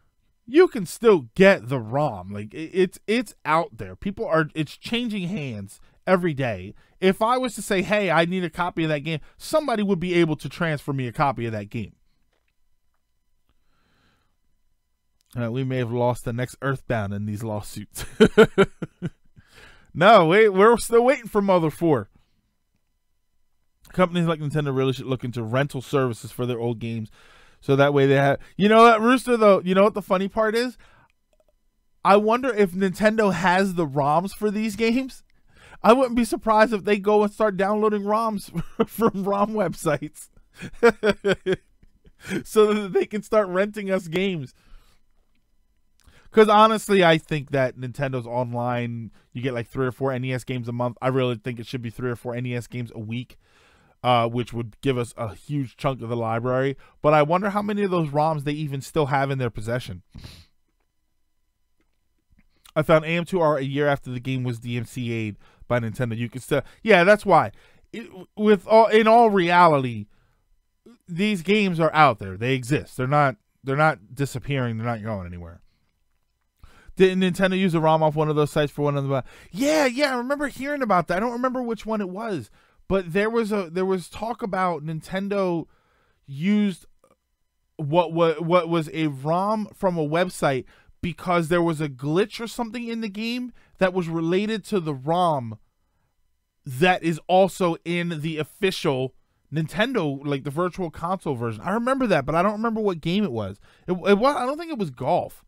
You can still get the ROM. Like, it's out there. It's changing hands every day. If I was to say, hey, I need a copy of that game, somebody would be able to transfer me a copy of that game. We may have lost the next Earthbound in these lawsuits. No, we're still waiting for Mother 4. Companies like Nintendo really should look into rental services for their old games, so that way they have... You know what, Rooster, though? You know what the funny part is? I wonder if Nintendo has the ROMs for these games. I wouldn't be surprised if they go and start downloading ROMs from ROM websites so that they can start renting us games. Because honestly, I think that Nintendo's online, you get like 3 or 4 NES games a month. I really think it should be 3 or 4 NES games a week, which would give us a huge chunk of the library. But I wonder how many of those ROMs they even still have in their possession. I found AM2R a year after the game was DMCA'd by Nintendo. You can still... Yeah, that's why. In all reality, these games are out there. They exist. They're not disappearing. They're not going anywhere. Didn't Nintendo use a ROM off one of those sites for one of the? Yeah, I remember hearing about that. I don't remember which one it was, but there was talk about Nintendo used what was a ROM from a website because there was a glitch or something in the game that was related to the ROM that is also in the official Nintendo, like the Virtual Console version. I remember that, but I don't remember what game it was. It was. I don't think it was golf.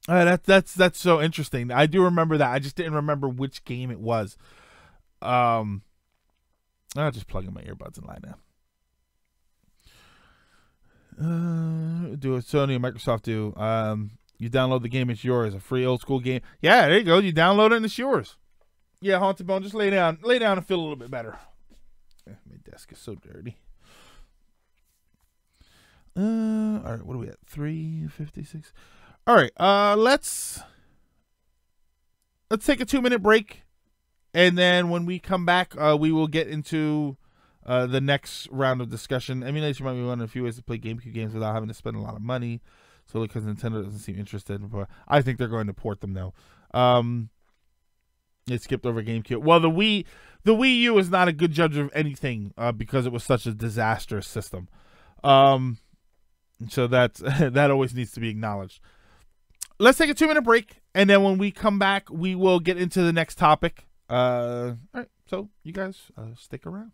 That's so interesting. I do remember that. I just didn't remember which game it was. I'll just plug in my earbuds and lie now. Do what Sony and Microsoft do. You download the game, it's yours. A free old school game. Yeah, there you go. You download it and it's yours. Yeah, Haunted Bone, just lay down and feel a little bit better. My desk is so dirty. All right, what are we at? 3:56. All right, let's take a 2-minute break, and then when we come back, we will get into the next round of discussion. Emulation might be one of the few ways to play GameCube games without having to spend a lot of money, solely because Nintendo doesn't seem interested. I think they're going to port them though. They skipped over GameCube. Well, the Wii U is not a good judge of anything because it was such a disastrous system. So that always needs to be acknowledged. Let's take a 2-minute break, and then when we come back, we will get into the next topic. All right, so you guys stick around.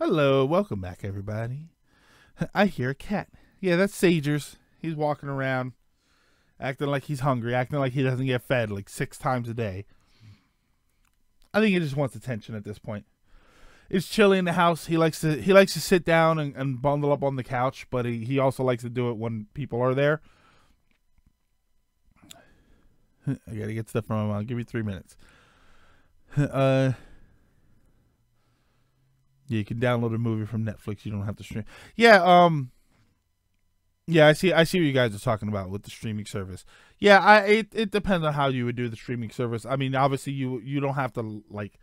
Hello, welcome back, everybody. I hear a cat. Yeah, that's Sagers. He's walking around, acting like he's hungry, acting like he doesn't get fed like 6 times a day. I think he just wants attention at this point. it's chilly in the house. He likes to sit down and bundle up on the couch, but he also likes to do it when people are there. I gotta get stuff from him. I'll give you 3 minutes. Yeah, you can download a movie from Netflix. You don't have to stream. Yeah, yeah, I see what you guys are talking about with the streaming service. Yeah, it depends on how you would do the streaming service. I mean, obviously you don't have to like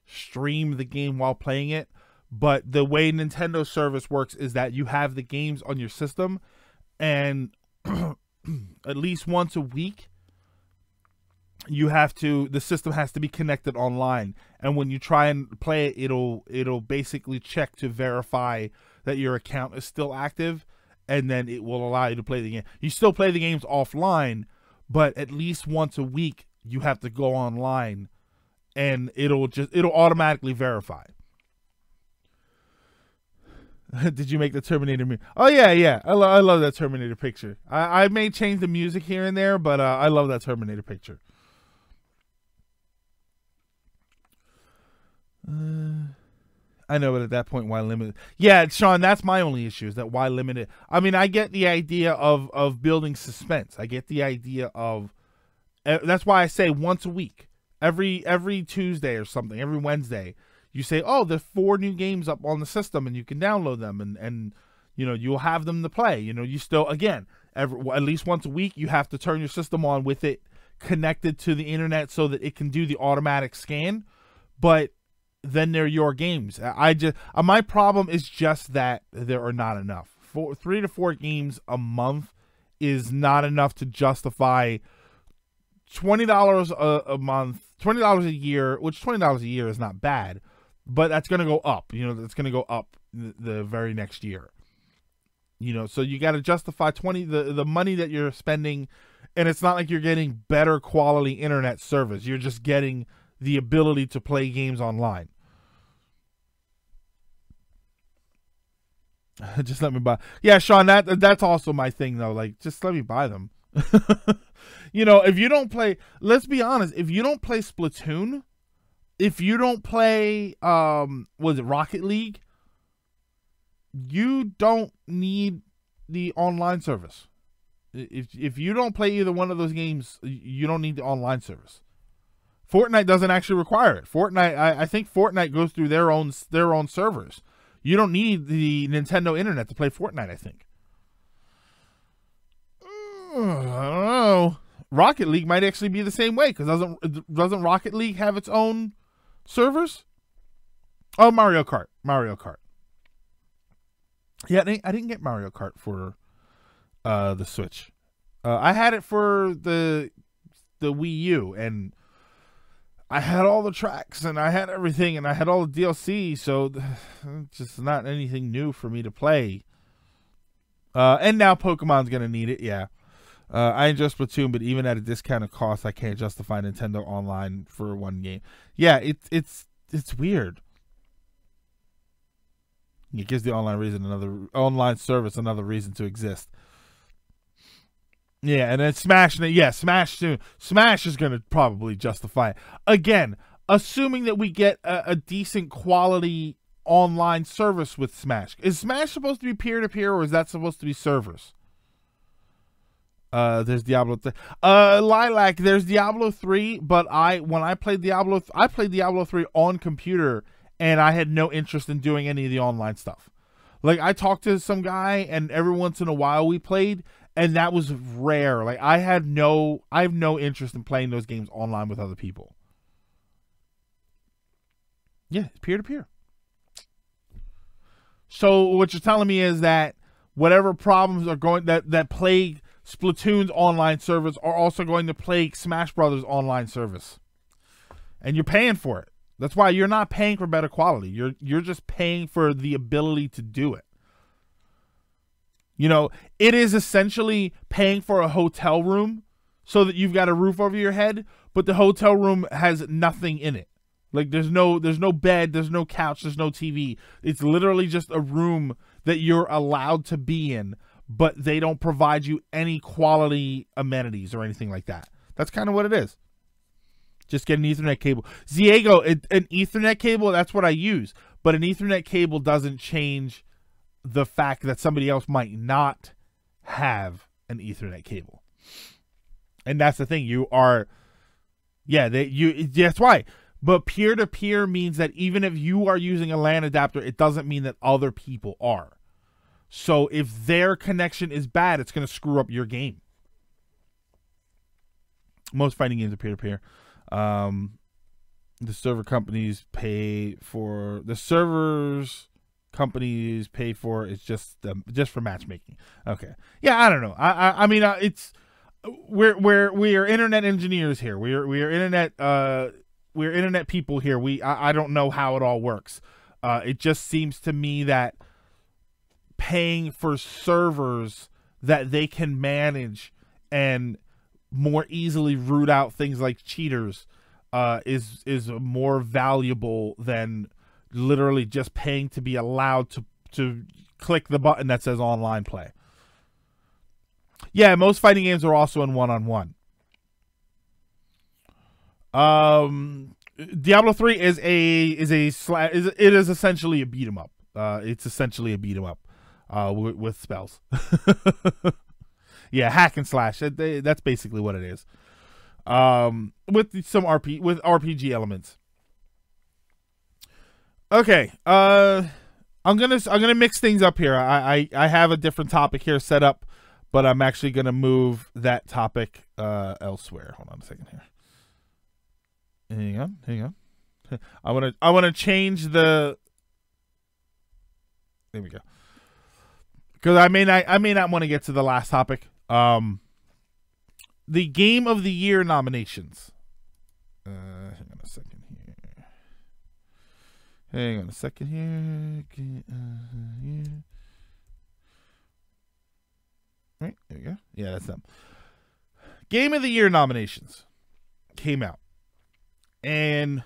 stream the game while playing it, but the way Nintendo service works is that you have the games on your system, and at least once a week the system has to be connected online, and when you try and play it, it'll basically check to verify that your account is still active, and then it will allow you to play the game. You still play the games offline, but at least once a week you have to go online, and it'll automatically verify. Did you make the Terminator meme? Oh yeah. I love that Terminator picture. I may change the music here and there, but I love that Terminator picture. I know, but at that point, why limit it? Yeah, Sean, that's my only issue, is that why limit it? I mean, I get the idea of building suspense. I get the idea of that's why I say once a week, every Tuesday or something, every Wednesday, you say, oh, there's 4 new games up on the system, and you can download them, and you know, you'll have them to play. You know, you still, again, at least once a week, you have to turn your system on with it connected to the internet so that it can do the automatic scan, but then they're your games. My problem is just that there are not enough. 3 to 4 games a month is not enough to justify $20 a month, $20 a year, which $20 a year is not bad, but that's going to go up. You know, that's going to go up the very next year. You know, so you got to justify the money that you're spending, and it's not like you're getting better quality internet service. You're just getting the ability to play games online. Just let me buy. Yeah, Sean, that's also my thing though. Like, just let me buy them. You know, if you don't play, let's be honest, if you don't play Splatoon, if you don't play was it Rocket League, you don't need the online service. If you don't play either one of those games, you don't need the online service. Fortnite doesn't actually require it. Fortnite, I think Fortnite goes through their own servers. You don't need the Nintendo internet to play Fortnite, I think. I don't know. Rocket League might actually be the same way, because doesn't Rocket League have its own servers? Oh, Mario Kart. Yeah, I didn't get Mario Kart for the Switch. I had it for the Wii U, and I had all the tracks, and I had everything, and I had all the DLC, so it's just not anything new for me to play. And now Pokemon's going to need it, yeah. I enjoy Splatoon, but even at a discounted cost, I can't justify Nintendo Online for one game. Yeah, it's weird. It gives the online service another reason to exist. Yeah, and then Smash, Smash too. Smash is going to probably justify it. Again, assuming that we get a decent quality online service with Smash. Is Smash supposed to be peer-to-peer, or is that supposed to be servers? There's Diablo 3. Lilac, there's Diablo 3, but when I played Diablo 3 on computer, and I had no interest in doing any of the online stuff. Like, I talked to some guy, and every once in a while we played, and that was rare. Like, I have no interest in playing those games online with other people. Yeah, peer-to-peer. So what you're telling me is that whatever problems are going that plague Splatoon's online service are also going to plague Smash Brothers online service. And you're paying for it. That's why you're not paying for better quality. You're just paying for the ability to do it. You know, it is essentially paying for a hotel room so that you've got a roof over your head, but the hotel room has nothing in it. Like, there's no bed, there's no couch, there's no TV. It's literally just a room that you're allowed to be in, but they don't provide you any quality amenities or anything like that. That's kind of what it is. Just get an Ethernet cable. Ziego, an Ethernet cable, that's what I use. but an Ethernet cable doesn't change the fact that somebody else might not have an Ethernet cable. And that's the thing. That's why. But peer-to-peer means that even if you are using a LAN adapter, it doesn't mean that other people are. So if their connection is bad, it's going to screw up your game. Most fighting games are peer-to-peer. The server companies pay for the servers. Companies pay for it's just for matchmaking. Okay, yeah, I don't know. I mean, it's we are internet engineers here. We are internet people here. I don't know how it all works. It just seems to me that paying for servers that they can manage and more easily root out things like cheaters is more valuable than literally just paying to be allowed to click the button that says online play. Yeah, most fighting games are also in one-on-one. Diablo 3 is essentially a beat 'em up. It's essentially a beat 'em up with spells. Yeah, hack and slash. That's basically what it is. With some RPG elements. Okay, I'm gonna mix things up here. I have a different topic here set up, but I'm actually gonna move that topic elsewhere. Hold on a second here. Hang on. I wanna change the. There we go. Because I may not want to get to the last topic. The Game of the Year nominations. Hang on a second here. Right, there you go. Yeah, that's them. Game of the Year nominations came out. And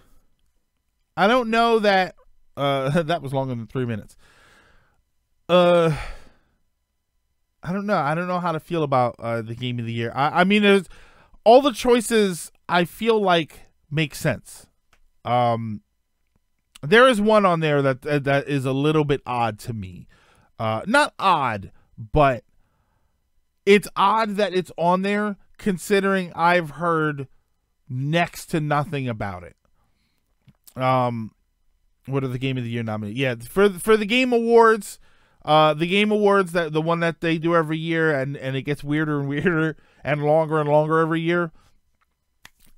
I don't know that that was longer than 3 minutes. I don't know. I don't know how to feel about the Game of the Year. I mean, there's all the choices I feel like make sense. There is one on there that is a little bit odd to me. Not odd, but it's odd that it's on there considering I've heard next to nothing about it. What are the Game of the Year nominees? Yeah, for the Game Awards. The Game Awards, that the one that they do every year, and it gets weirder and weirder and longer every year.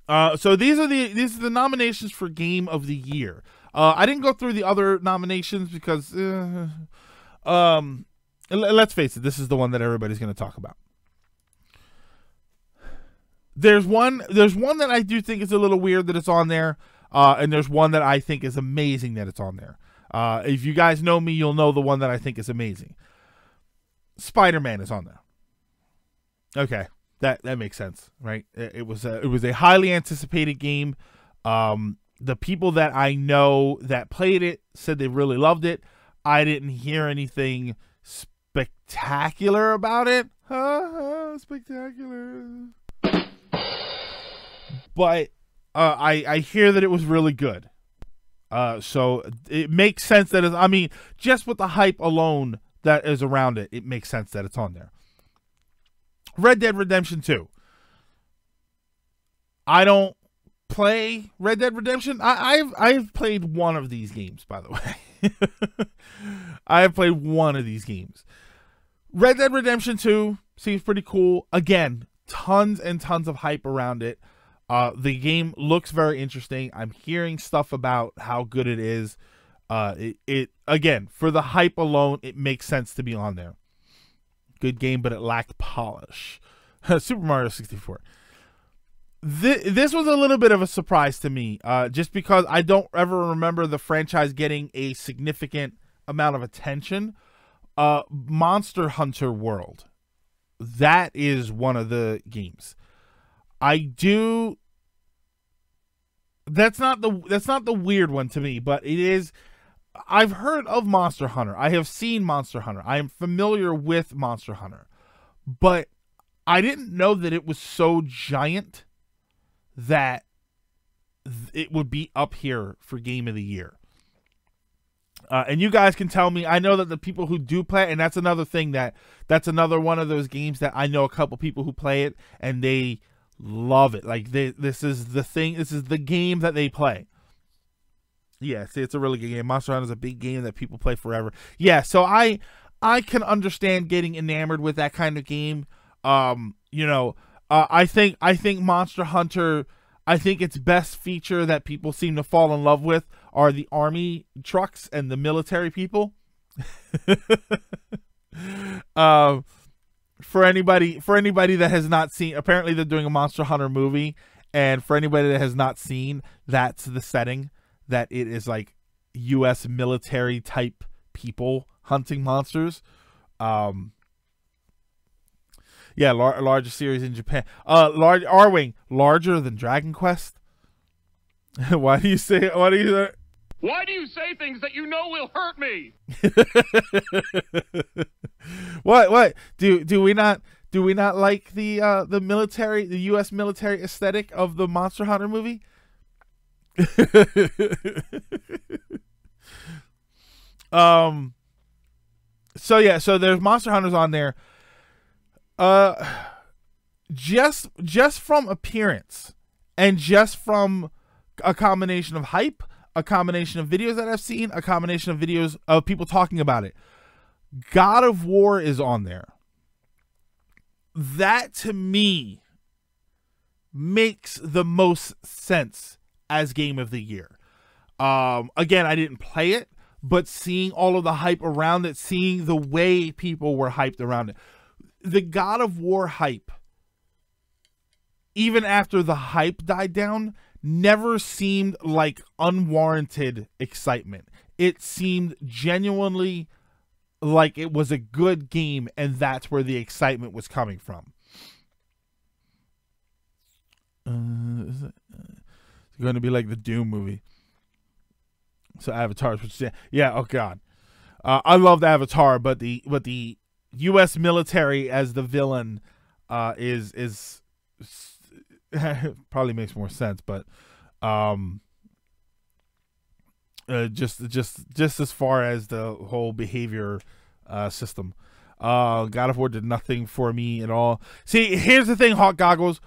So these are the nominations for Game of the Year. I didn't go through the other nominations because let's face it, this is the one that everybody's going to talk about. There's one that I do think is a little weird that it's on there, and there's one that I think is amazing that it's on there. If you guys know me, you'll know the one that I think is amazing. Spider-Man is on there. Okay, that makes sense, right? It was a highly anticipated game. The people that I know that played it said they really loved it. I didn't hear anything spectacular about it. Spectacular. But I hear that it was really good. So it makes sense that I mean, just with the hype alone that is around it, it makes sense that it's on there. Red Dead Redemption 2. I don't play Red Dead Redemption. I've played one of these games, by the way. I have played one of these games. Red Dead Redemption 2 seems pretty cool. Again, tons and tons of hype around it. The game looks very interesting. I'm hearing stuff about how good it is. It again, for the hype alone, it makes sense to be on there. Good game, but it lacked polish. Super Mario 64. This was a little bit of a surprise to me, just because I don't ever remember the franchise getting a significant amount of attention. Monster Hunter World. That is one of the games. That's not the weird one to me, but it is. I've heard of Monster Hunter. I have seen Monster Hunter. I am familiar with Monster Hunter, but I didn't know that it was so giant that it would be up here for Game of the Year. And you guys can tell me. I know that the people who do play it, and that's another thing that's another one of those games that I know a couple people who play it and they love it. Like this is the thing. This is the game that they play. Yeah, see, it's a really good game. Monster Hunter is a big game that people play forever. Yeah, so I can understand getting enamored with that kind of game. You know, I think Monster Hunter. I think its best feature that people seem to fall in love with are the army trucks and the military people. For anybody that has not seen, apparently they're doing a Monster Hunter movie, and for anybody that has not seen, that's the setting. That it is like U.S. military type people hunting monsters. Yeah, largest series in Japan. R-Wing, larger than Dragon Quest. Why do you say? Why do you say things that you know will hurt me? What? Do we not like the military, the U.S. military aesthetic of the Monster Hunter movie? So yeah, so there's Monster Hunters on there. Just from appearance and just from a combination of hype, a combination of videos that I've seen, a combination of videos of people talking about it, God of War is on there. That to me makes the most sense as game of the year. Again, I didn't play it, but seeing all of the hype around it, seeing the way people were hyped around it, the God of War hype, even after the hype died down, never seemed like unwarranted excitement. It seemed genuinely like it was a good game, and that's where the excitement was coming from. Is it going to be like the Doom movie? So Avatar, yeah. Oh God, I loved Avatar, but the U.S. military as the villain is probably makes more sense, but just as far as the whole behavior system, God of War did nothing for me at all. See, here's the thing, Hawk Goggles.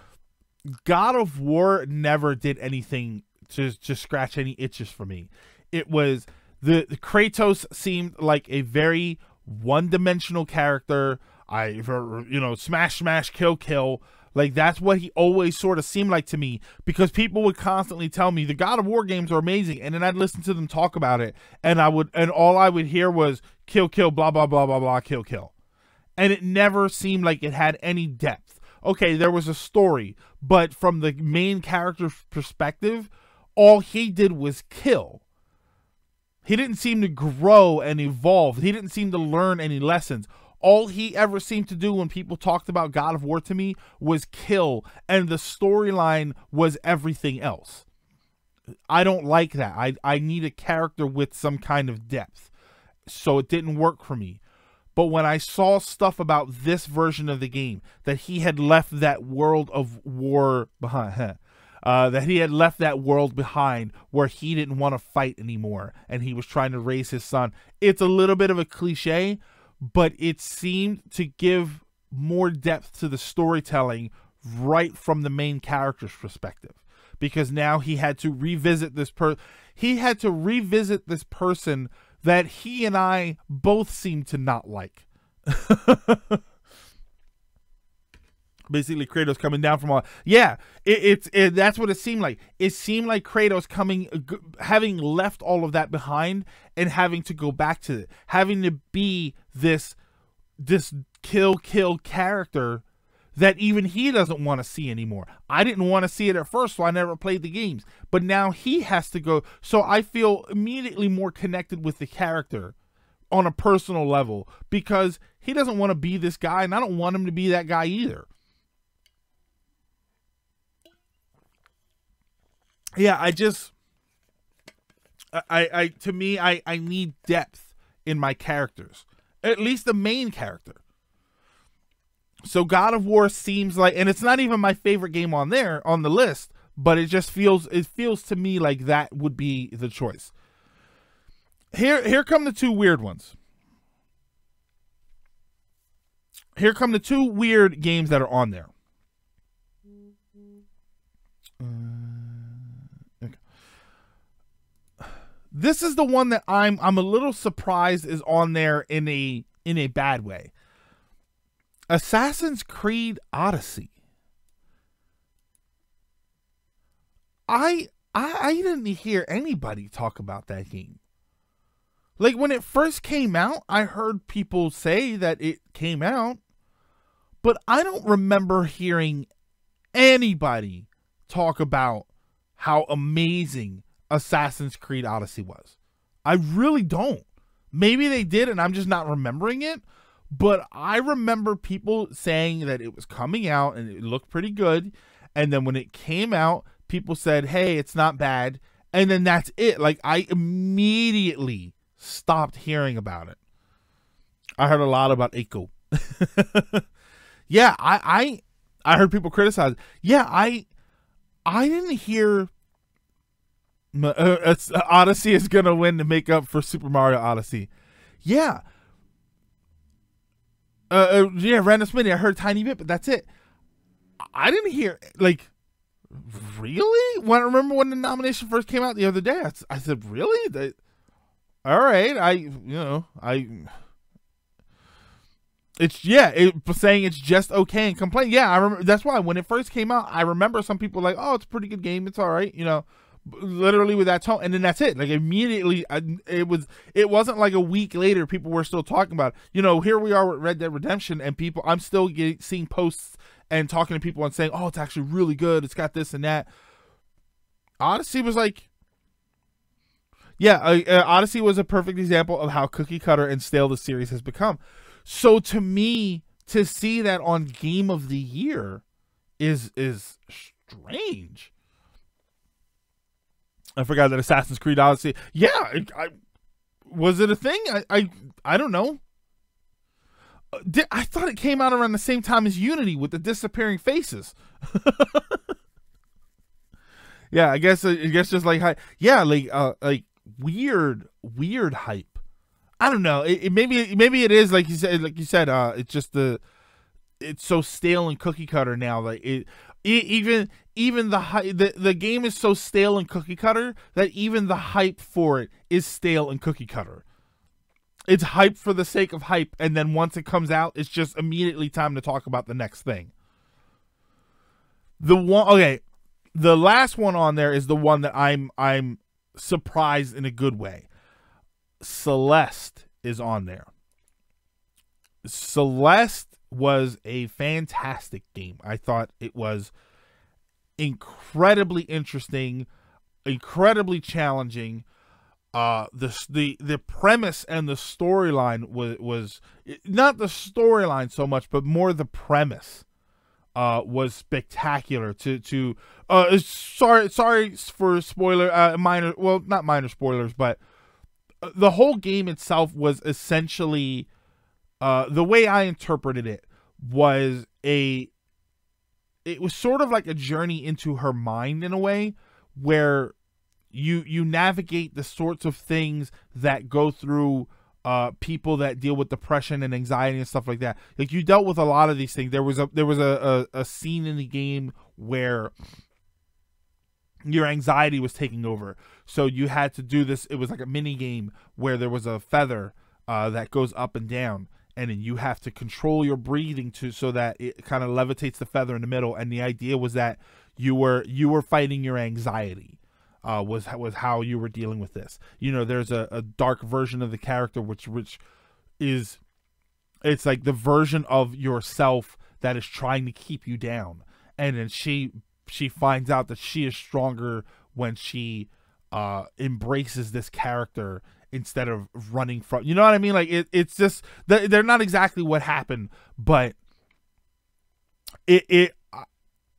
God of War never did anything to scratch any itches for me. It was the Kratos seemed like a very one-dimensional character. Smash, kill. Like, that's what he always sort of seemed like to me, because people would constantly tell me the God of War games are amazing, and then I'd listen to them talk about it, and all I would hear was kill, blah, blah, blah, blah, blah, kill. And it never seemed like it had any depth. Okay, there was a story, but from the main character's perspective, all he did was kill. He didn't seem to grow and evolve. He didn't seem to learn any lessons. All he ever seemed to do when people talked about God of War to me was kill, and the storyline was everything else. I don't like that. I need a character with some kind of depth. So it didn't work for me. But when I saw stuff about this version of the game, that he had left that world of war behind, that he had left that world behind where he didn't want to fight anymore, and he was trying to raise his son. It's a little bit of a cliche, but it seemed to give more depth to the storytelling right from the main character's perspective, because now he had to revisit this person that he and I both seem to not like. Basically, Kratos coming down from all. Yeah, that's what it seemed like. It seemed like Kratos having left all of that behind and having to go back to it, having to be this kill character that even he doesn't want to see anymore. I didn't want to see it at first, so I never played the games. But now he has to go. So I feel immediately more connected with the character on a personal level, because he doesn't want to be this guy, and I don't want him to be that guy either. Yeah, to me, I need depth in my characters. At least the main character. So God of War seems like, and it's not even my favorite game on the list, but it just feels to me like that would be the choice. Here come the two weird ones. Here come the two weird games that are on there. Okay. This is the one that I'm a little surprised is on there in a bad way. Assassin's Creed Odyssey. I didn't hear anybody talk about that game. Like, when it first came out, I heard people say that it came out, but I don't remember hearing anybody talk about how amazing Assassin's Creed Odyssey was. I really don't. Maybe they did and I'm just not remembering it, but I remember people saying that it was coming out and it looked pretty good, and then when it came out, people said, hey, it's not bad, and then that's it. Like, I immediately stopped hearing about it. I heard a lot about Echo. Yeah, I heard people criticize. Yeah, I didn't hear Odyssey is gonna win to make up for Super Mario Odyssey. Yeah. Yeah, Random Smitty, I heard a tiny bit, but that's it. I didn't hear, like, really? When I remember when the nomination first came out the other day, I said, really? All right, saying it's just okay and complain. Yeah, I remember. That's why when it first came out, I remember some people like, oh, it's a pretty good game. It's all right, literally with that tone, and then that's it. Like, immediately, it wasn't like a week later people were still talking about it. Here we are with Red Dead Redemption, and I'm still seeing posts and talking to people and saying, oh, it's actually really good. It's got this and that. Odyssey was like, yeah, Odyssey was a perfect example of how cookie cutter and stale the series has become. So to me, to see that on Game of the Year is strange. I forgot that Assassin's Creed Odyssey. Yeah, was it a thing? I don't know. I thought it came out around the same time as Unity with the disappearing faces. Yeah, I guess just like, yeah, like weird hype. I don't know. Maybe it is like you said. It's just it's so stale and cookie cutter now. Like even the game is so stale and cookie cutter that even the hype for it is stale and cookie cutter. It's hype for the sake of hype, and then once it comes out, it's just immediately time to talk about the next thing. The last one on there is the one that I'm surprised in a good way. Celeste is on there. Celeste was a fantastic game. I thought it was incredibly interesting, incredibly challenging. The premise and the storyline was not the storyline so much, but more the premise was spectacular. Sorry for spoiler, not minor spoilers, but the whole game itself was essentially, the way I interpreted it was it was sort of like a journey into her mind in a way where you navigate the sorts of things that go through people that deal with depression and anxiety and stuff like that. Like, you dealt with a lot of these things. There was a scene in the game where your anxiety was taking over, so you had to do this. It was like a mini game where there was a feather that goes up and down, and then you have to control your breathing so that it kind of levitates the feather in the middle. And the idea was that you were fighting your anxiety. Was how you were dealing with this. There's a dark version of the character which is, it's like the version of yourself that is trying to keep you down, and then she finds out that she is stronger when she embraces this character instead of running from. You know what I mean? Like, it's just they're not exactly what happened, but it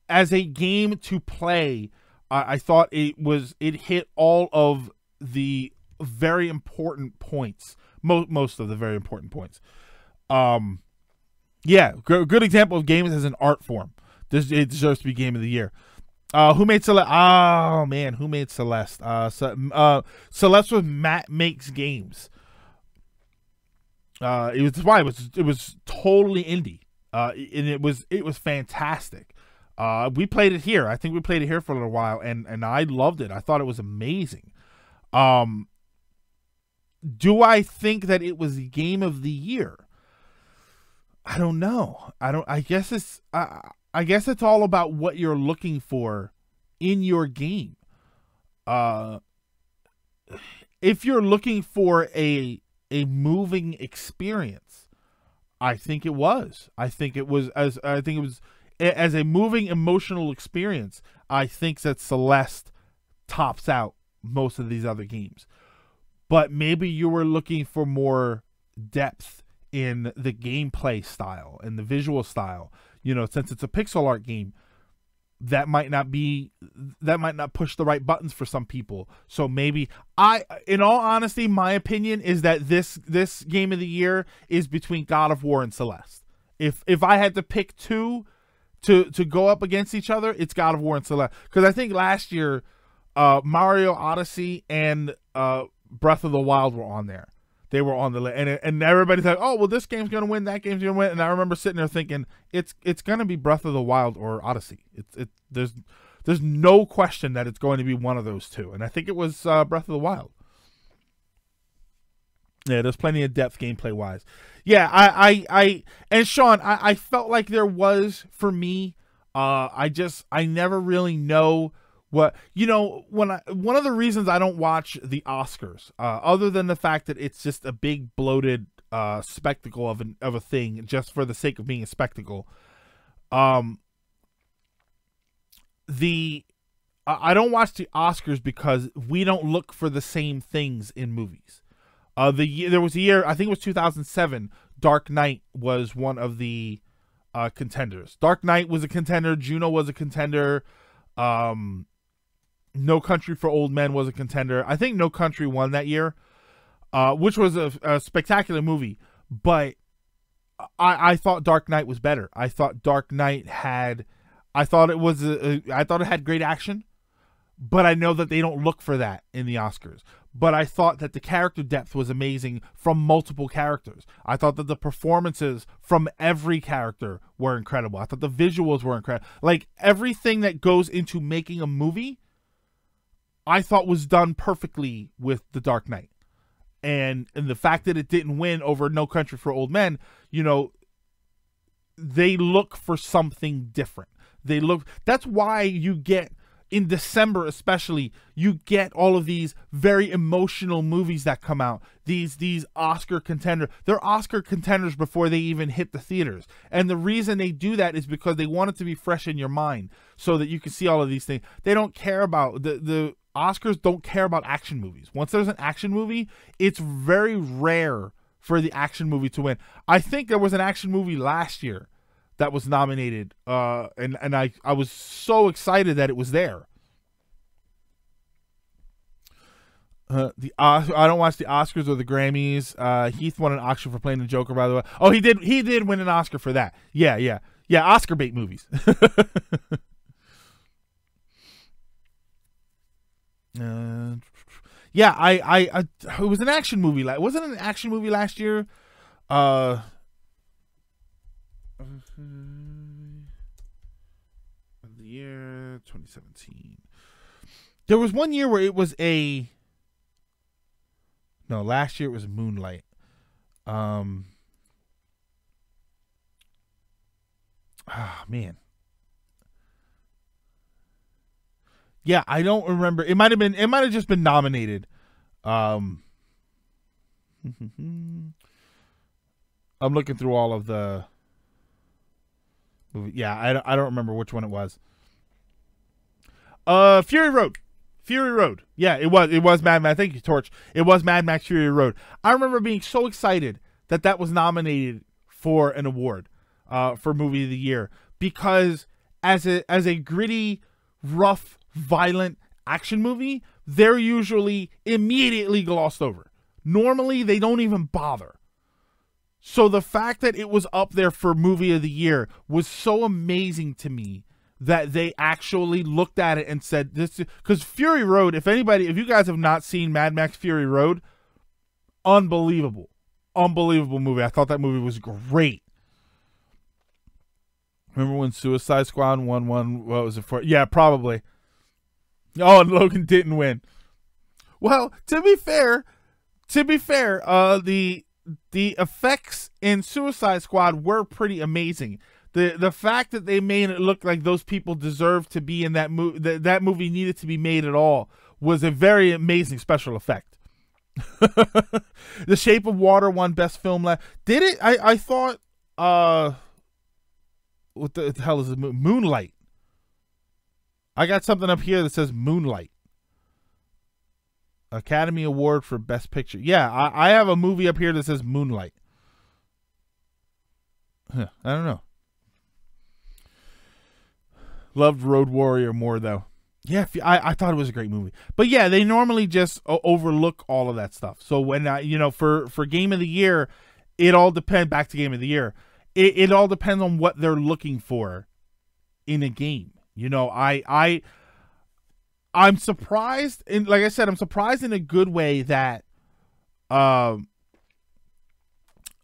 as a game to play. I thought it hit all of the very important points, most of the very important points. Yeah, good example of games as an art form. It deserves to be Game of the Year. Who made Celeste? Oh man, who made Celeste? Celeste was Matt Makes Games. It was totally indie. And it was fantastic. We played it here. I think we played it here for a little while, and I loved it. I thought it was amazing. Do I think that it was the game of the year? I don't know. I guess it's all about what you're looking for in your game. If you're looking for a moving experience, I think it was as a moving emotional experience. I think that Celeste tops out most of these other games. But maybe you were looking for more depth in the gameplay style and the visual style. You know, since it's a pixel art game, that might not push the right buttons for some people. So maybe in all honesty, my opinion is that this game of the year is between God of War and Celeste. If I had to pick two to go up against each other, it's God of War and Celeste. Because I think last year, Mario Odyssey and Breath of the Wild were on there. They were on the list, and everybody's like, "Oh, well, this game's gonna win. That game's gonna win." And I remember sitting there thinking, "It's gonna be Breath of the Wild or Odyssey. There's no question that it's going to be one of those two." And I think it was Breath of the Wild. Yeah, there's plenty of depth gameplay wise. Yeah, and Sean, I felt like there was for me. I never really know. One of the reasons I don't watch the Oscars, other than the fact that it's just a big bloated spectacle of a thing just for the sake of being a spectacle. I don't watch the Oscars because we don't look for the same things in movies. There was a year, I think it was 2007. Dark Knight was one of the contenders. Dark Knight was a contender. Juno was a contender. No Country for Old Men was a contender. I think No Country won that year, which was a spectacular movie. But I thought Dark Knight was better. I thought Dark Knight had great action, but I know that they don't look for that in the Oscars. But I thought that the character depth was amazing from multiple characters. I thought that the performances from every character were incredible. I thought the visuals were incredible. Like everything that goes into making a movie, I thought was done perfectly with The Dark Knight. And the fact that it didn't win over No Country for Old Men, they look for something different. That's why you get, in December especially, you get all of these very emotional movies that come out. These Oscar contenders. They're Oscar contenders before they even hit the theaters. And the reason they do that is because they want it to be fresh in your mind so that you can see all of these things. They don't care about the Oscars don't care about action movies. Once there's an action movie, it's very rare for the action movie to win. I think there was an action movie last year that was nominated, and I was so excited that it was there. I don't watch the Oscars or the Grammys. Heath won an Oscar for playing the Joker, by the way. Oh, he did win an Oscar for that. Yeah. Oscar bait movies. It was an action movie. Wasn't it an action movie last year? The year 2017. There was one year where it was last year it was Moonlight. Man. Yeah, I don't remember. It might have just been nominated. I'm looking through all of the movie. Yeah, I don't remember which one it was. Fury Road. Yeah, it was Mad Max. Thank you, Torch. It was Mad Max Fury Road. I remember being so excited that was nominated for an award for Movie of the Year, because as a gritty, rough, violent action movie, they're usually immediately glossed over. Normally, they don't even bother. So the fact that it was up there for Movie of the Year was so amazing to me, that they actually looked at it and said this, because Fury Road, if you guys have not seen Mad Max Fury Road, unbelievable movie. I thought that movie was great. Remember when Suicide Squad won what was it for? Yeah, probably. Oh, and Logan didn't win. Well, to be fair, the effects in Suicide Squad were pretty amazing. The fact that they made it look like those people deserved to be in that movie, that movie needed to be made at all, was a very amazing special effect. The Shape of Water won Best Film. Did it? I thought. What the hell is it? Moonlight. I got something up here that says Moonlight. Academy Award for Best Picture. Yeah, I have a movie up here that says Moonlight. Huh, I don't know. Loved Road Warrior more, though. Yeah, I thought it was a great movie. But yeah, they normally just overlook all of that stuff. So when, for Game of the Year, it all depends, back to Game of the Year, it all depends on what they're looking for in a game. I'm surprised, and like I said, I'm surprised in a good way that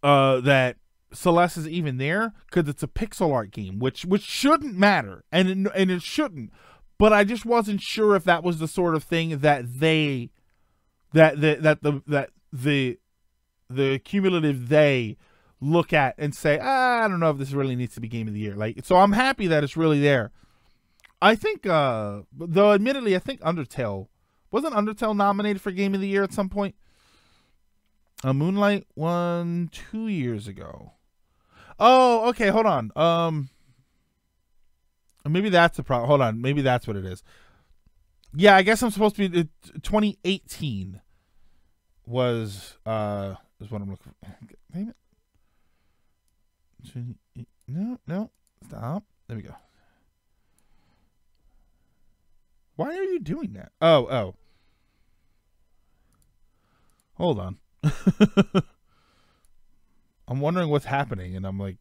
that Celeste is even there, because it's a pixel art game, which shouldn't matter, and it shouldn't. But I just wasn't sure if that was the sort of thing that the cumulative they look at and say, I don't know if this really needs to be Game of the Year. So I'm happy that it's really there. I think, though, admittedly, I think wasn't Undertale nominated for Game of the Year at some point? Moonlight won 2 years ago. Oh, okay, hold on. Maybe that's the problem. Hold on, maybe that's what it is. Yeah, I guess I'm supposed to be. 2018 is what I'm looking for. Damn it. No, stop. There we go. Why are you doing that? Oh. Hold on. I'm wondering what's happening, and I'm like,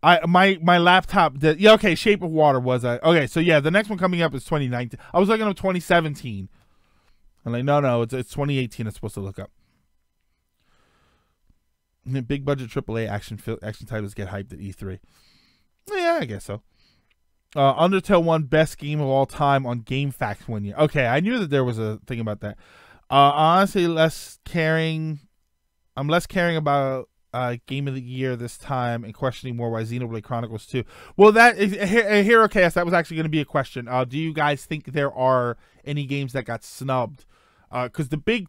my laptop did. Yeah, okay. Shape of Water was okay. So yeah, the next one coming up is 2019. I was looking up 2017. I'm like, no, it's 2018. It's supposed to look up. Big budget AAA action titles get hyped at E3. Yeah, I guess so. Undertale won Best Game of All Time on GameFAQs 1 year. Okay, I knew that there was a thing about that. Honestly, I'm less caring about Game of the Year this time, and questioning more why Xenoblade Chronicles 2. Well, that is Hero Chaos. That was actually going to be a question. Do you guys think there are any games that got snubbed? Because the big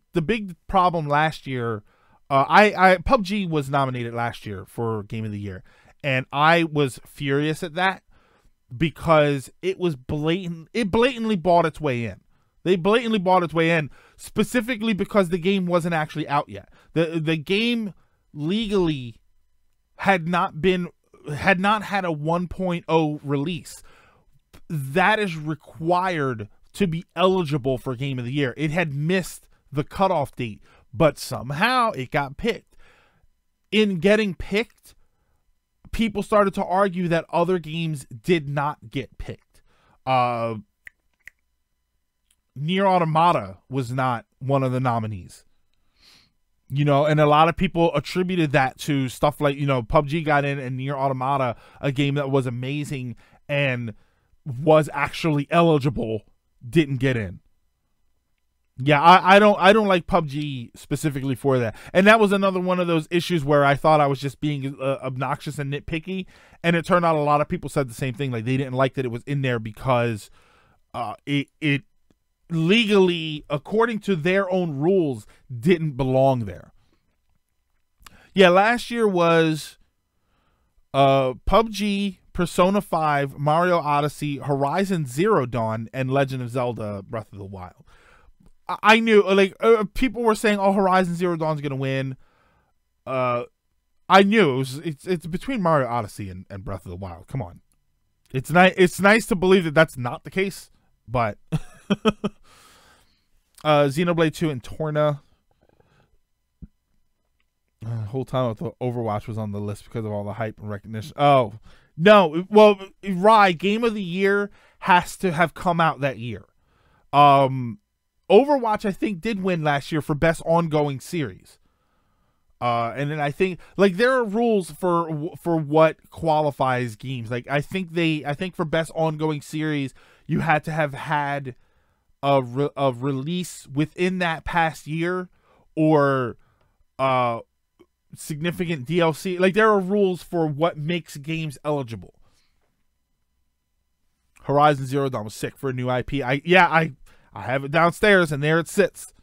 problem last year, PUBG was nominated last year for Game of the Year, and I was furious at that because it was blatant. It blatantly bought its way in. They blatantly bought its way in, specifically because the game wasn't actually out yet. The game legally had not had a 1.0 release. That is required to be eligible for Game of the Year. It had missed the cutoff date, but somehow it got picked. In getting picked, people started to argue that other games did not get picked. Nier Automata was not one of the nominees. And a lot of people attributed that to stuff like, PUBG got in, and Nier Automata, a game that was amazing and was actually eligible, didn't get in. Yeah, I don't like PUBG specifically for that. And that was another one of those issues where I thought I was just being obnoxious and nitpicky, and it turned out a lot of people said the same thing. Like, they didn't like that it was in there because it legally, according to their own rules, didn't belong there. Yeah, last year was PUBG, Persona 5, Mario Odyssey, Horizon Zero Dawn, and Legend of Zelda Breath of the Wild. I knew, people were saying, oh, Horizon Zero Dawn's going to win. I knew it's between Mario Odyssey and Breath of the Wild. Come on. It's nice to believe that that's not the case, but Xenoblade 2 and Torna. The whole time I thought Overwatch was on the list because of all the hype and recognition. Oh, No, well, Rye Game of the Year has to have come out that year. Overwatch, I think, did win last year for best ongoing series. And then I think like there are rules for what qualifies games. Like I think for best ongoing series, you had to have had a release within that past year, or significant DLC. Like there are rules for what makes games eligible. Horizon Zero Dawn was sick for a new IP. I have it downstairs and there it sits.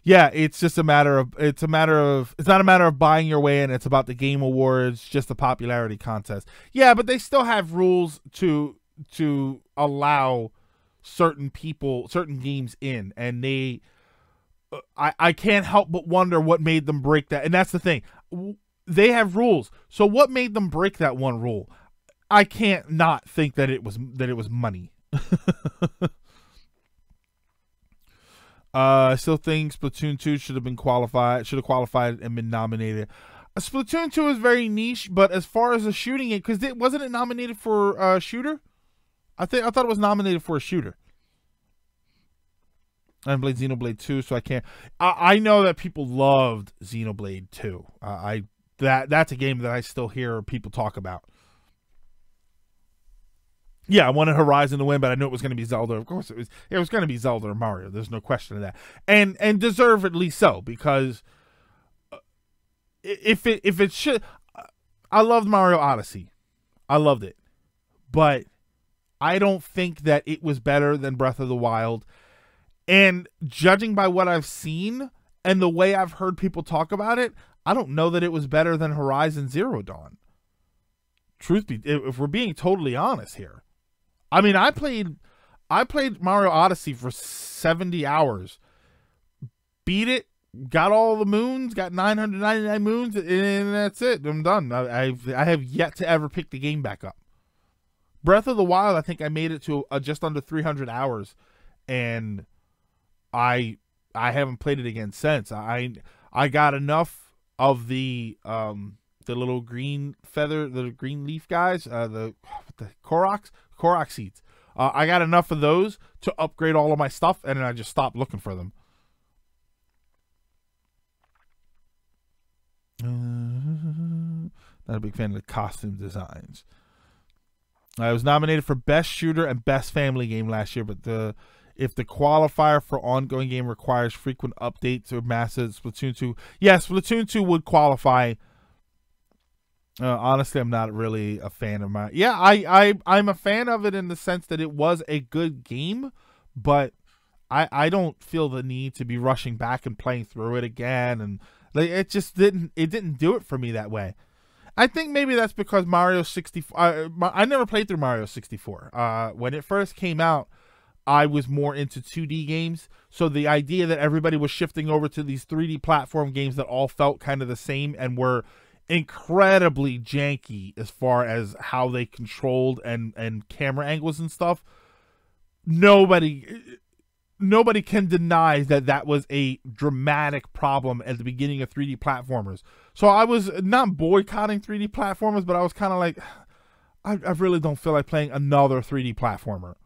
Yeah, it's just it's not a matter of buying your way in. It's about the Game Awards, just a popularity contest. Yeah, but they still have rules to allow certain games in, and I can't help but wonder what made them break that. And that's the thing. They have rules. So what made them break that one rule? I can't not think that it was money. I still think Splatoon 2 should have qualified and been nominated. Splatoon 2 is very niche, but as far as a shooting game, because wasn't it nominated for shooter? I thought it was nominated for a shooter. I haven't played Xenoblade 2, so I can't. I know that people loved Xenoblade 2. That's a game that I still hear people talk about. Yeah, I wanted Horizon to win, but I knew it was going to be Zelda. Of course, it was going to be Zelda or Mario. There's no question of that, and deservedly so, because if it should, I loved Mario Odyssey, I loved it, but I don't think that it was better than Breath of the Wild. And judging by what I've seen and the way I've heard people talk about it, I don't know that it was better than Horizon Zero Dawn. Truth be, if we're being totally honest here. I mean, I played Mario Odyssey for 70 hours, beat it, got all the moons, got 999 moons, and that's it. I'm done. I have yet to ever pick the game back up. Breath of the Wild, I think I made it to just under 300 hours, and I haven't played it again since. I got enough of the little green feather, the green leaf guys, the Korok seeds. I got enough of those to upgrade all of my stuff, and then I just stopped looking for them. Not a big fan of the costume designs. I was nominated for Best Shooter and Best Family Game last year, but if the qualifier for ongoing game requires frequent updates or massive, Splatoon 2. Yes, Splatoon 2 would qualify. Honestly, I'm not really a fan of my. Yeah, I'm a fan of it in the sense that it was a good game, but I don't feel the need to be rushing back and playing through it again, and like it just didn't do it for me that way. I think maybe that's because Mario 64. I never played through Mario 64. When it first came out, I was more into 2D games, so the idea that everybody was shifting over to these 3D platform games that all felt kind of the same and were incredibly janky as far as how they controlled and camera angles and stuff. Nobody can deny that was a dramatic problem at the beginning of 3D platformers. So I was not boycotting 3D platformers, but I was kind of like, I really don't feel like playing another 3D platformer.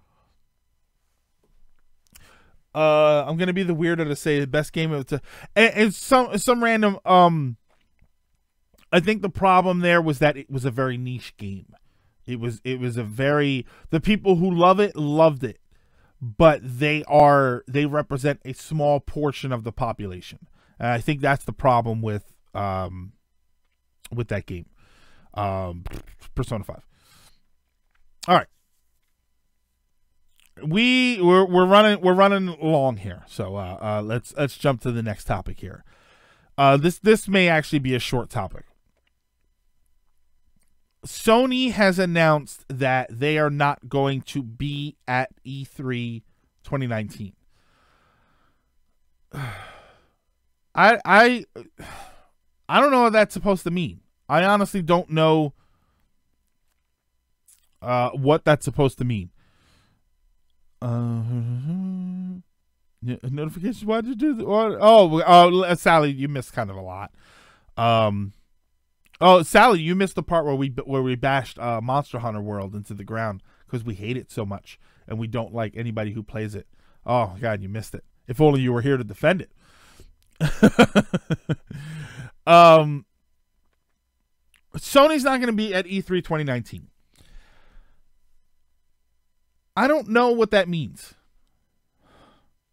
I'm gonna be the weirdo to say the best game of the and some random I think the problem there was that it was a very niche game. It was a very, the people who love it loved it, but they represent a small portion of the population. And I think that's the problem with that game. Persona 5. All right. We're running long here, so let's jump to the next topic here. This may actually be a short topic. Sony has announced that they are not going to be at E3 2019. I don't know what that's supposed to mean. I honestly don't know what that's supposed to mean. Notifications. Why did you do that? Oh, Sally, you missed kind of a lot. Oh, Sally, you missed the part where we bashed Monster Hunter World into the ground because we hate it so much and we don't like anybody who plays it. Oh God, you missed it. If only you were here to defend it. Sony's not going to be at E3 2019. I don't know what that means.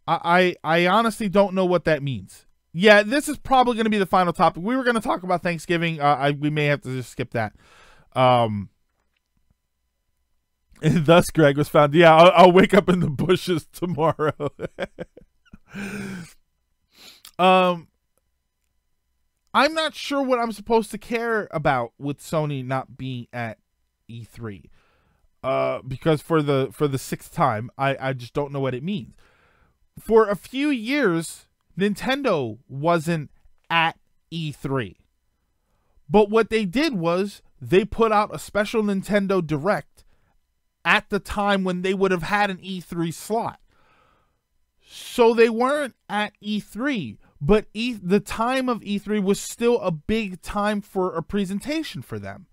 I honestly don't know what that means. Yeah, this is probably going to be the final topic. We were going to talk about Thanksgiving. We may have to just skip that. And thus, Greg was found. Yeah, I'll wake up in the bushes tomorrow. I'm not sure what I'm supposed to care about with Sony not being at E3. Because for the sixth time, I just don't know what it means. For a few years, Nintendo wasn't at E3. But what they did was they put out a special Nintendo Direct at the time when they would have had an E3 slot. So they weren't at E3, but the time of E3 was still a big time for a presentation for them.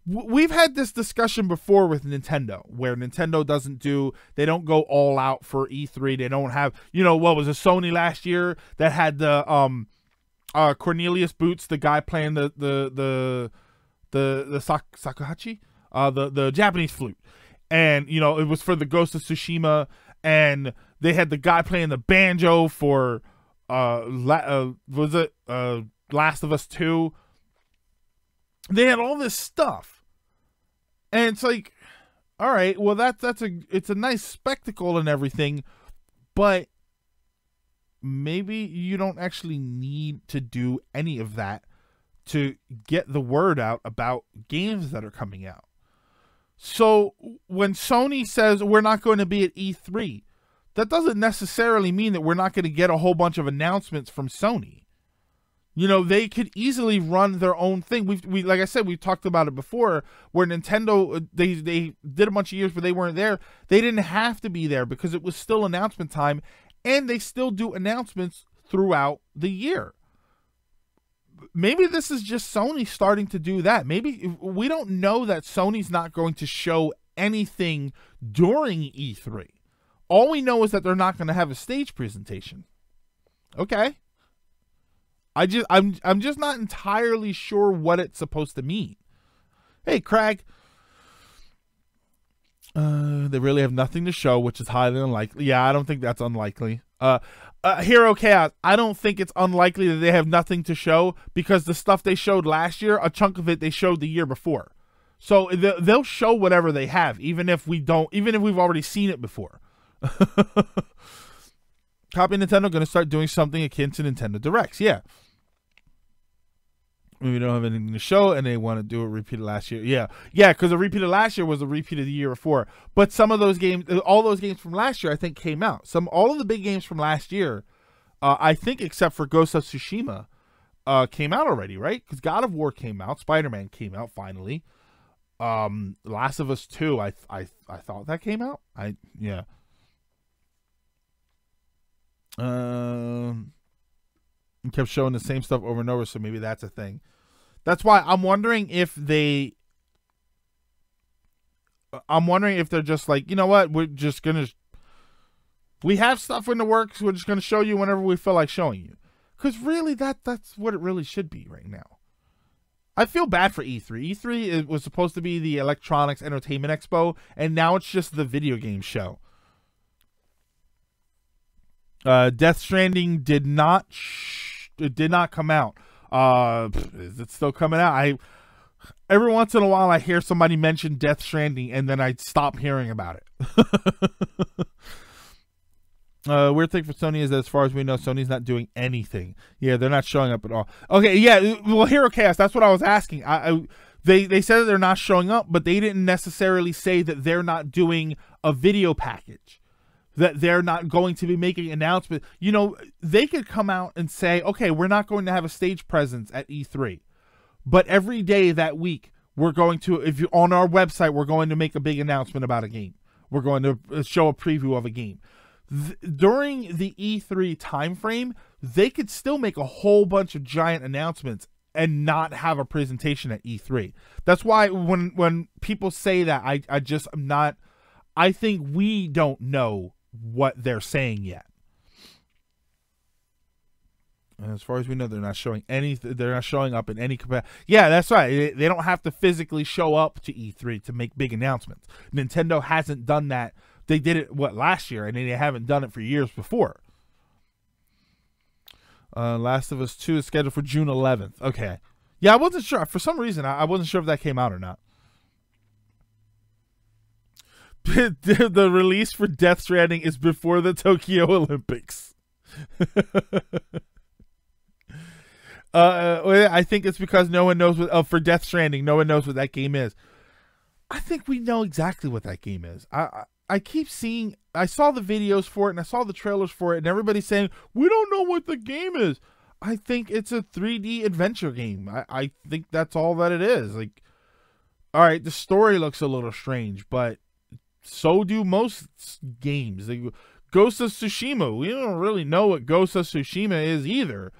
We've had this discussion before with Nintendo, where Nintendo they don't go all out for E3. They don't have, what was it, Sony last year that had the Cornelius Boots, the guy playing the shakuhachi, the Japanese flute, and it was for the Ghost of Tsushima, and they had the guy playing the banjo for Last of Us 2. They had all this stuff, and it's like, all right, well it's a nice spectacle and everything, but maybe you don't actually need to do any of that to get the word out about games that are coming out. So when Sony says we're not going to be at E3, that doesn't necessarily mean that we're not going to get a whole bunch of announcements from Sony. They could easily run their own thing. We like I said, we've talked about it before, where Nintendo, they did a bunch of years, but they weren't there. They didn't have to be there because it was still announcement time, and they still do announcements throughout the year. Maybe this is just Sony starting to do that. Maybe we don't know that Sony's not going to show anything during E3. All we know is that they're not going to have a stage presentation. Okay. I'm just not entirely sure what it's supposed to mean. Hey, Craig. They really have nothing to show, which is highly unlikely. Yeah, I don't think that's unlikely. Hero Chaos, I don't think it's unlikely that they have nothing to show, because the stuff they showed last year, a chunk of it they showed the year before. So they'll show whatever they have, even if we've already seen it before. Copy Nintendo going to start doing something akin to Nintendo Directs. Yeah. We don't have anything to show, and they want to do a repeat of last year. Yeah, because the repeat of last year was a repeat of the year before. But some of those games, all those games from last year, I think came out. All of the big games from last year, I think, except for Ghost of Tsushima, came out already, right? Because God of War came out, Spider-Man came out finally. Last of Us 2, I thought that came out. Yeah. Kept showing the same stuff over and over, so maybe that's a thing. That's why I'm wondering if they're just like, you know what, we have stuff in the works, we're just gonna show you whenever we feel like showing you. Because really, that's what it really should be right now. I feel bad for E3. E3 was supposed to be the Electronics Entertainment Expo, and now it's just the video game show. Death Stranding did not come out. Is it still coming out? Every once in a while I hear somebody mention Death Stranding, and then I stop hearing about it. Weird thing for Sony is that, as far as we know, Sony's not doing anything. Yeah, they're not showing up at all. Okay, yeah, well, Hero Chaos, that's what I was asking. They said that they're not showing up, but they didn't necessarily say that they're not doing a video package, that they're not going to be making announcements. They could come out and say, okay, we're not going to have a stage presence at E3, but every day that week, we're going to, on our website, we're going to make a big announcement about a game. We're going to show a preview of a game. During the E3 timeframe, they could still make a whole bunch of giant announcements and not have a presentation at E3. That's why when people say that, I'm not. I think we don't know what they're saying yet. And as far as we know, they're not showing anything. They're not showing up in any capacity. Yeah, that's right. They don't have to physically show up to E3 to make big announcements. Nintendo hasn't done that. They did it last year, and they haven't done it for years before. Last of Us 2 is scheduled for June 11th. Okay. Yeah, I wasn't sure. For some reason, I wasn't sure if that came out or not. The release for Death Stranding is before the Tokyo Olympics. I think it's because no one knows what for Death Stranding. No one knows what that game is. I think we know exactly what that game is. I keep seeing. I saw the videos for it and I saw the trailers for it, and everybody's saying we don't know what the game is. I think it's a 3D adventure game. I think that's all that it is. Like, all right, the story looks a little strange, but so do most games. Like Ghost of Tsushima, we don't really know what Ghost of Tsushima is either.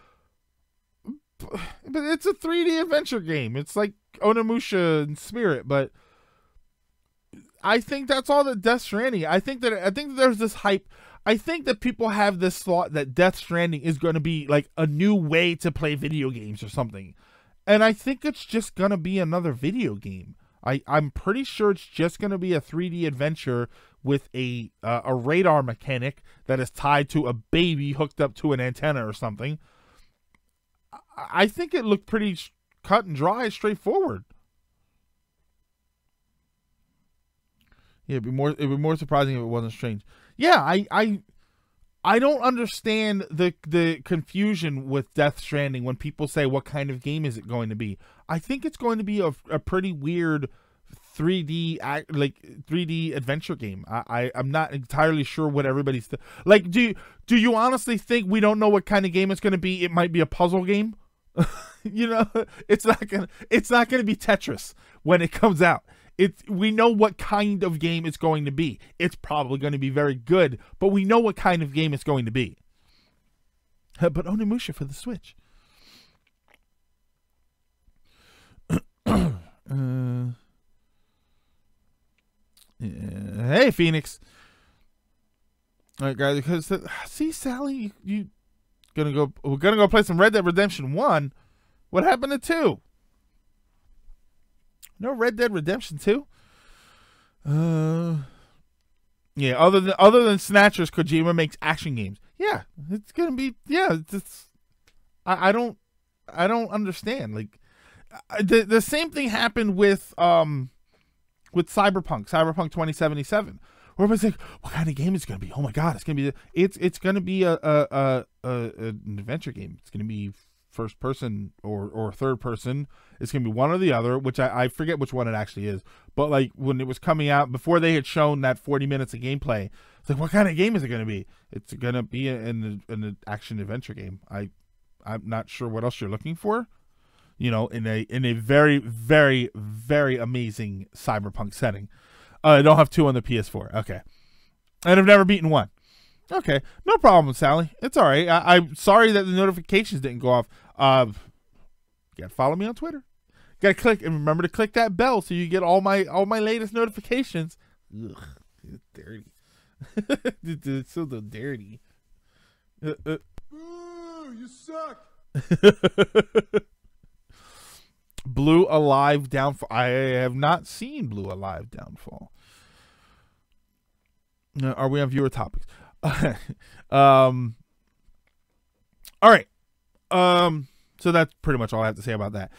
But it's a 3D adventure game. It's like Onimusha in spirit, but I think that's all that Death Stranding. I think that there's this hype. I think that people have this thought that Death Stranding is going to be like a new way to play video games or something. And I think it's just going to be another video game. I'm pretty sure it's just going to be a 3D adventure with a radar mechanic that is tied to a baby hooked up to an antenna or something. I think it looked pretty cut and dry, straightforward. Yeah, it'd be more surprising if it wasn't strange. Yeah, I don't understand the confusion with Death Stranding when people say what kind of game is it going to be. I think it's going to be a pretty weird 3D adventure game. I'm not entirely sure what everybody's like. Do you honestly think we don't know what kind of game it's going to be? It might be a puzzle game. You know, it's not gonna be Tetris when it comes out. We know what kind of game it's going to be. It's probably going to be very good, but we know what kind of game it's going to be. But Onimusha for the Switch. Hey, Phoenix. All right, guys. Because see, Sally, we're gonna go play some Red Dead Redemption 1. What happened to 2? No Red Dead Redemption 2? Yeah, other than Snatchers, Kojima makes action games. Yeah, it's gonna be. Yeah, I don't understand. Like, the same thing happened with Cyberpunk 2077. Where everybody's like, what kind of game is it gonna be? Oh my god, it's gonna be an adventure game. It's gonna be first person or third person. It's gonna be one or the other, which I forget which one it actually is. But like when it was coming out, before they had shown that 40 minutes of gameplay, it's like, what kind of game is it gonna be? It's gonna be an action adventure game. I'm not sure what else you're looking for. You know, in a very, very, very amazing cyberpunk setting. I don't have 2 on the PS4. Okay, and I've never beaten 1. Okay, no problem, Sally. It's all right. I'm sorry that the notifications didn't go off. You gotta follow me on Twitter. Gotta click and remember to click that bell so you get all my latest notifications. Ugh, it's dirty. It's so dirty. Ooh, you suck. Blue Alive Downfall. I have not seen Blue Alive Downfall. Are we on viewer topics? All right. So that's pretty much all I have to say about that.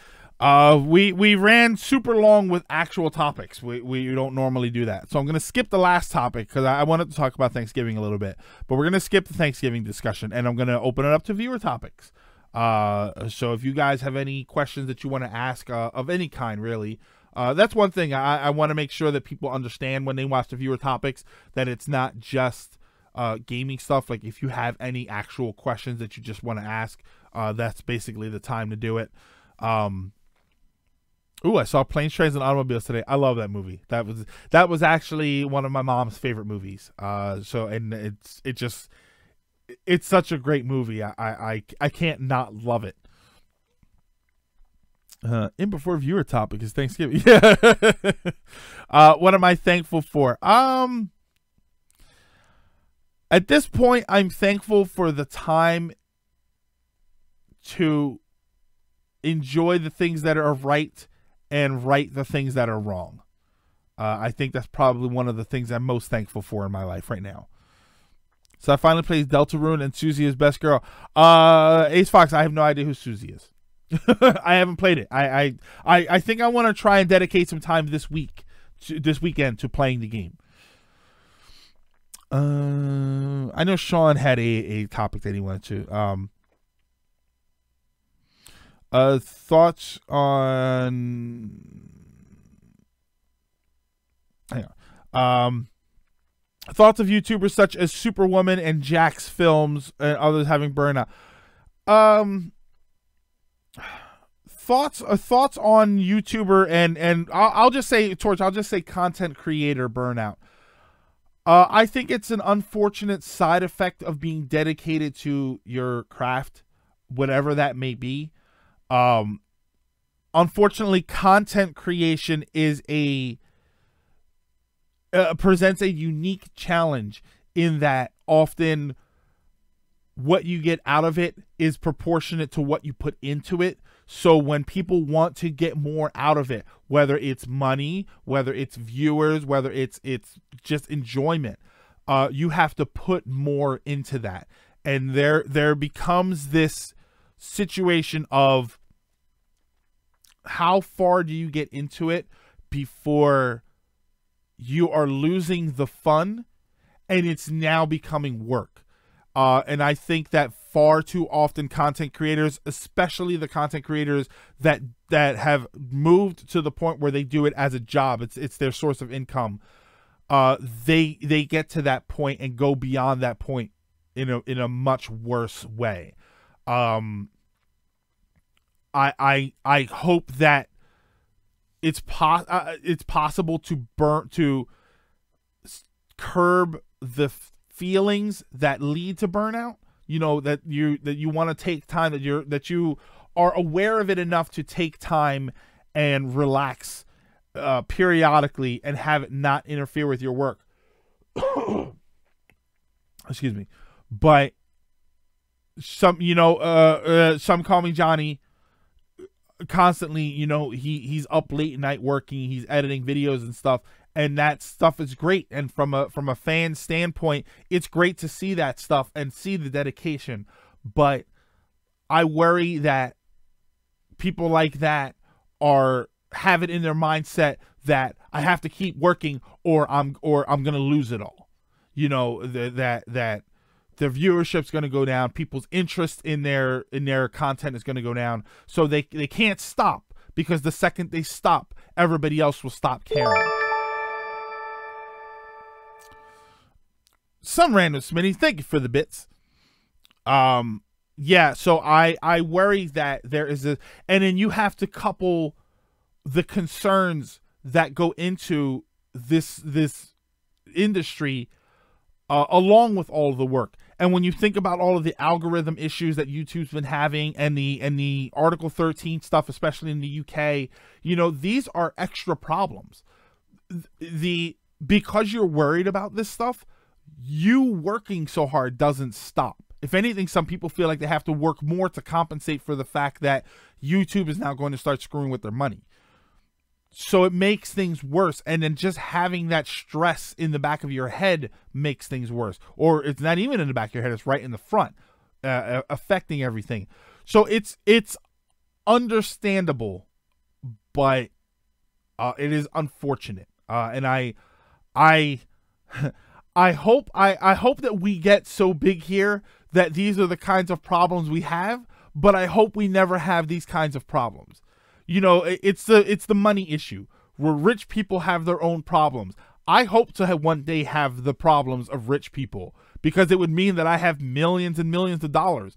We ran super long with actual topics. We don't normally do that. So I'm going to skip the last topic because I wanted to talk about Thanksgiving a little bit. But we're going to skip the Thanksgiving discussion, and I'm going to open it up to viewer topics. So if you guys have any questions that you want to ask of any kind, really, that's one thing. I want to make sure that people understand when they watch the viewer topics that it's not just gaming stuff. Like if you have any actual questions that you just want to ask, that's basically the time to do it. Ooh, I saw Planes, Trains, and Automobiles today. I love that movie. That was actually one of my mom's favorite movies. It's such a great movie. I can't not love it. In before viewer topic is Thanksgiving. Yeah. What am I thankful for? At this point, I'm thankful for the time to enjoy the things that are right and right the things that are wrong. I think that's probably one of the things I'm most thankful for in my life right now. So I finally played Deltarune and Susie is best girl. Ace Fox, I have no idea who Susie is. I haven't played it. I think I want to try and dedicate some time this weekend to playing the game. I know Sean had a topic that he wanted to. Thoughts on. Hang on. Thoughts of YouTubers such as Superwoman and Jack's Films and others having burnout. Thoughts on YouTuber and I'll just say content creator burnout. I think it's an unfortunate side effect of being dedicated to your craft, whatever that may be. Unfortunately, content creation is presents a unique challenge in that often what you get out of it is proportionate to what you put into it. So when people want to get more out of it, whether it's money, whether it's viewers, whether it's just enjoyment, you have to put more into that. And there becomes this situation of how far do you get into it before you are losing the fun and it's now becoming work. And I think that far too often content creators, especially the content creators that have moved to the point where they do it as a job, it's their source of income, they get to that point and go beyond that point in a much worse way. I hope that it's possible to curb the feelings that lead to burnout. You know, that you want to take time, that you are aware of it enough to take time and relax periodically and have it not interfere with your work. Excuse me. But some call me Johnny. Constantly, he's up late at night working, he's editing videos and stuff, and that stuff is great. And from a fan standpoint, it's great to see that stuff and see the dedication. But I worry that people like that have it in their mindset that I have to keep working or I'm gonna lose it all. That their viewership's going to go down, people's interest in their content is going to go down, so they can't stop, because the second they stop, everybody else will stop caring. Some random Smitty, thank you for the bits. Yeah, so I worry that there is and then you have to couple the concerns that go into this industry along with all of the work. And when you think about all of the algorithm issues that YouTube's been having and the Article 13 stuff, especially in the UK, these are extra problems. Because you're worried about this stuff, you working so hard doesn't stop. If anything, some people feel like they have to work more to compensate for the fact that YouTube is now going to start screwing with their money. So it makes things worse. And then just having that stress in the back of your head makes things worse. Or it's not even in the back of your head, it's right in the front, affecting everything. So it's understandable, but it is unfortunate. And I hope that we get so big here that these are the kinds of problems we have, but I hope we never have these kinds of problems. It's the money issue where rich people have their own problems. I hope to one day have the problems of rich people, because it would mean that I have millions and millions of dollars.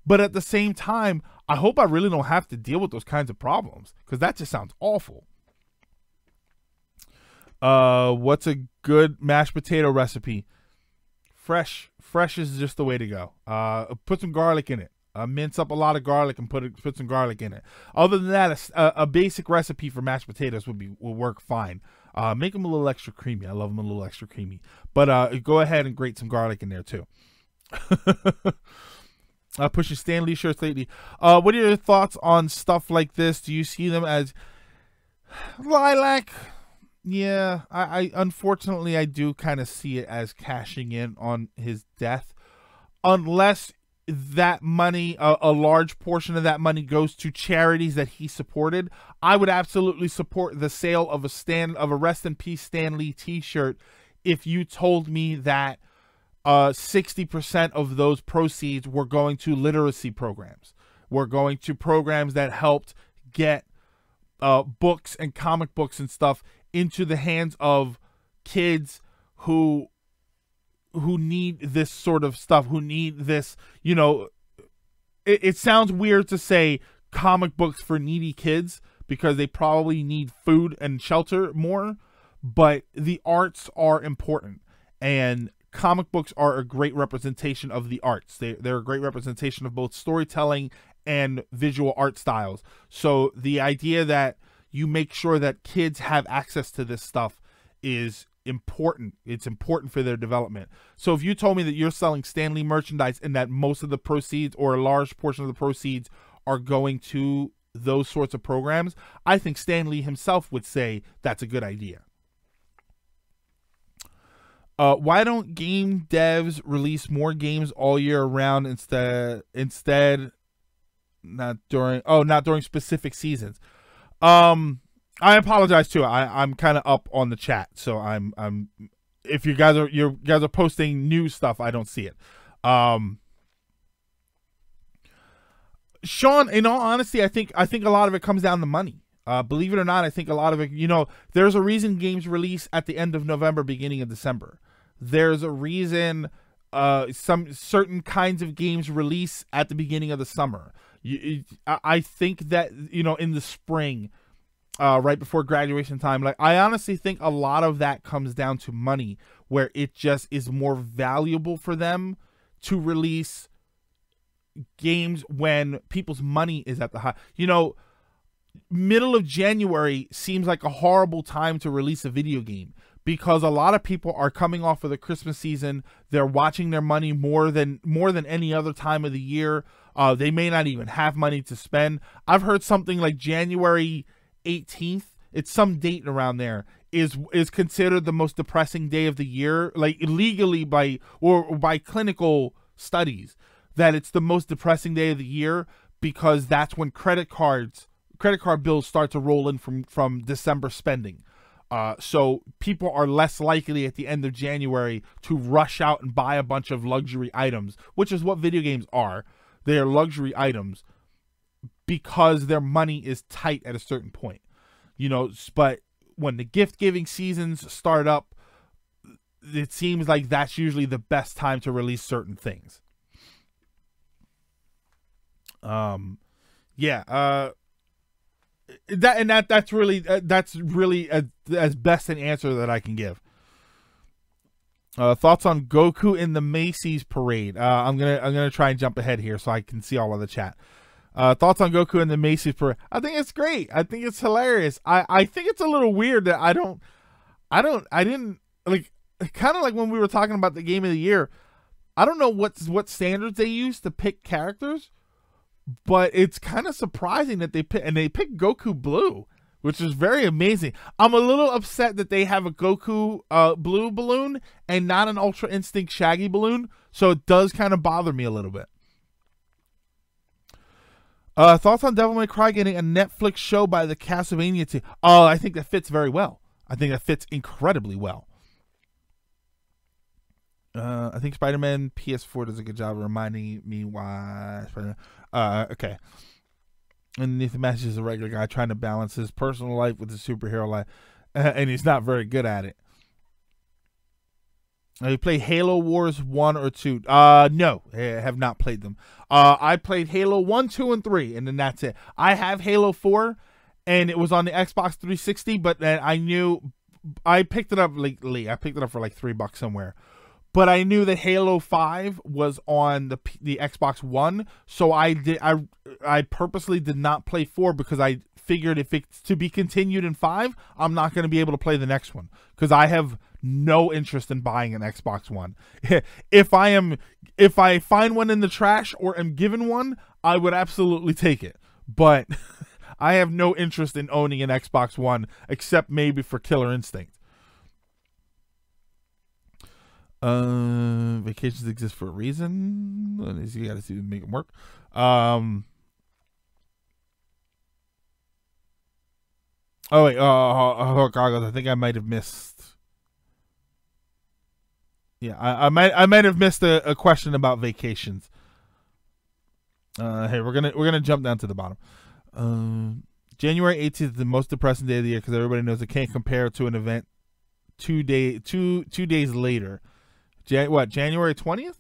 But at the same time, I hope I really don't have to deal with those kinds of problems, because that just sounds awful. What's a good mashed potato recipe? Fresh is just the way to go. Put some garlic in it. Mince up a lot of garlic and put some garlic in it. Other than that, a basic recipe for mashed potatoes will work fine. Make them a little extra creamy. I love them a little extra creamy. But go ahead and grate some garlic in there too. Pushing Stan Lee shirts lately. What are your thoughts on stuff like this? Do you see them as lilac? Yeah, I unfortunately I do kind of see it as cashing in on his death, unless that money, a large portion of that money goes to charities that he supported. I would absolutely support the sale of a Rest in Peace Stan Lee t-shirt if you told me that 60% of those proceeds were going to literacy programs, were going to programs that helped get books and comic books and stuff into the hands of kids who need this sort of stuff, who need this, you know. It sounds weird to say comic books for needy kids because they probably need food and shelter more, but the arts are important, and comic books are a great representation of the arts. They're a great representation of both storytelling and visual art styles. So the idea that you make sure that kids have access to this stuff is important. It's important for their development. So if you told me that you're selling Stan Lee merchandise and that most of the proceeds or a large portion of the proceeds are going to those sorts of programs, I think Stan Lee himself would say that's a good idea. Why don't game devs release more games all year round instead not during specific seasons? I apologize too. I'm kind of up on the chat, so I'm if you guys are posting new stuff, I don't see it. Sean, in all honesty, I think a lot of it comes down to money. Believe it or not, I think a lot of it, there's a reason games release at the end of November, beginning of December. There's a reason some certain kinds of games release at the beginning of the summer. I think that, in the spring, right before graduation time, like, I honestly think a lot of that comes down to money, where it just is more valuable for them to release games when people's money is at the high. Middle of January seems like a horrible time to release a video game, because a lot of people are coming off of the Christmas season. They're watching their money more than any other time of the year. They may not even have money to spend. I've heard something like January 18th, it's some date around there, is considered the most depressing day of the year, like legally by clinical studies, that it's the most depressing day of the year, because that's when credit card bills start to roll in from December spending. So people are less likely at the end of January to rush out and buy a bunch of luxury items, which is what video games are. They are luxury items because their money is tight at a certain point. But when the gift-giving seasons start up, it seems like that's usually the best time to release certain things. That's really as best an answer that I can give. Thoughts on Goku in the Macy's parade? I'm gonna try and jump ahead here so I can see all of the chat. Thoughts on Goku in the Macy's parade? I think it's great. I think it's hilarious. I think it's a little weird that I didn't like, kind of like when we were talking about the game of the year. I don't know what standards they use to pick characters, but it's kind of surprising that they picked Goku Blue, which is very amazing. I'm a little upset that they have a Goku Blue balloon and not an Ultra Instinct Shaggy balloon, so it does kind of bother me a little bit. Thoughts on Devil May Cry getting a Netflix show by the Castlevania team? I think that fits very well. I think that fits incredibly well. I think Spider-Man PS4 does a good job of reminding me why Spider-Man. Okay. Underneath the message is a regular guy trying to balance his personal life with his superhero life, and he's not very good at it. You play Halo Wars 1 or 2? No, I have not played them. I played Halo 1, 2, and 3, and then that's it. I have Halo 4, and it was on the Xbox 360, but I knew I picked it up lately. I picked it up for like $3 somewhere. but I knew that Halo 5 was on the Xbox One, so I purposely did not play 4 because I figured if it's to be continued in 5, I'm not going to be able to play the next one because I have no interest in buying an Xbox One. If I find one in the trash or am given one, I would absolutely take it. But I have no interest in owning an Xbox One except maybe for Killer Instinct. Vacations exist for a reason. You got to see them make them work. Oh wait, goggles. I think I might have missed. Yeah, I might have missed a question about vacations. Hey, we're gonna jump down to the bottom. January 18th is the most depressing day of the year because everybody knows it can't compare to an event 2 days later. January 20th?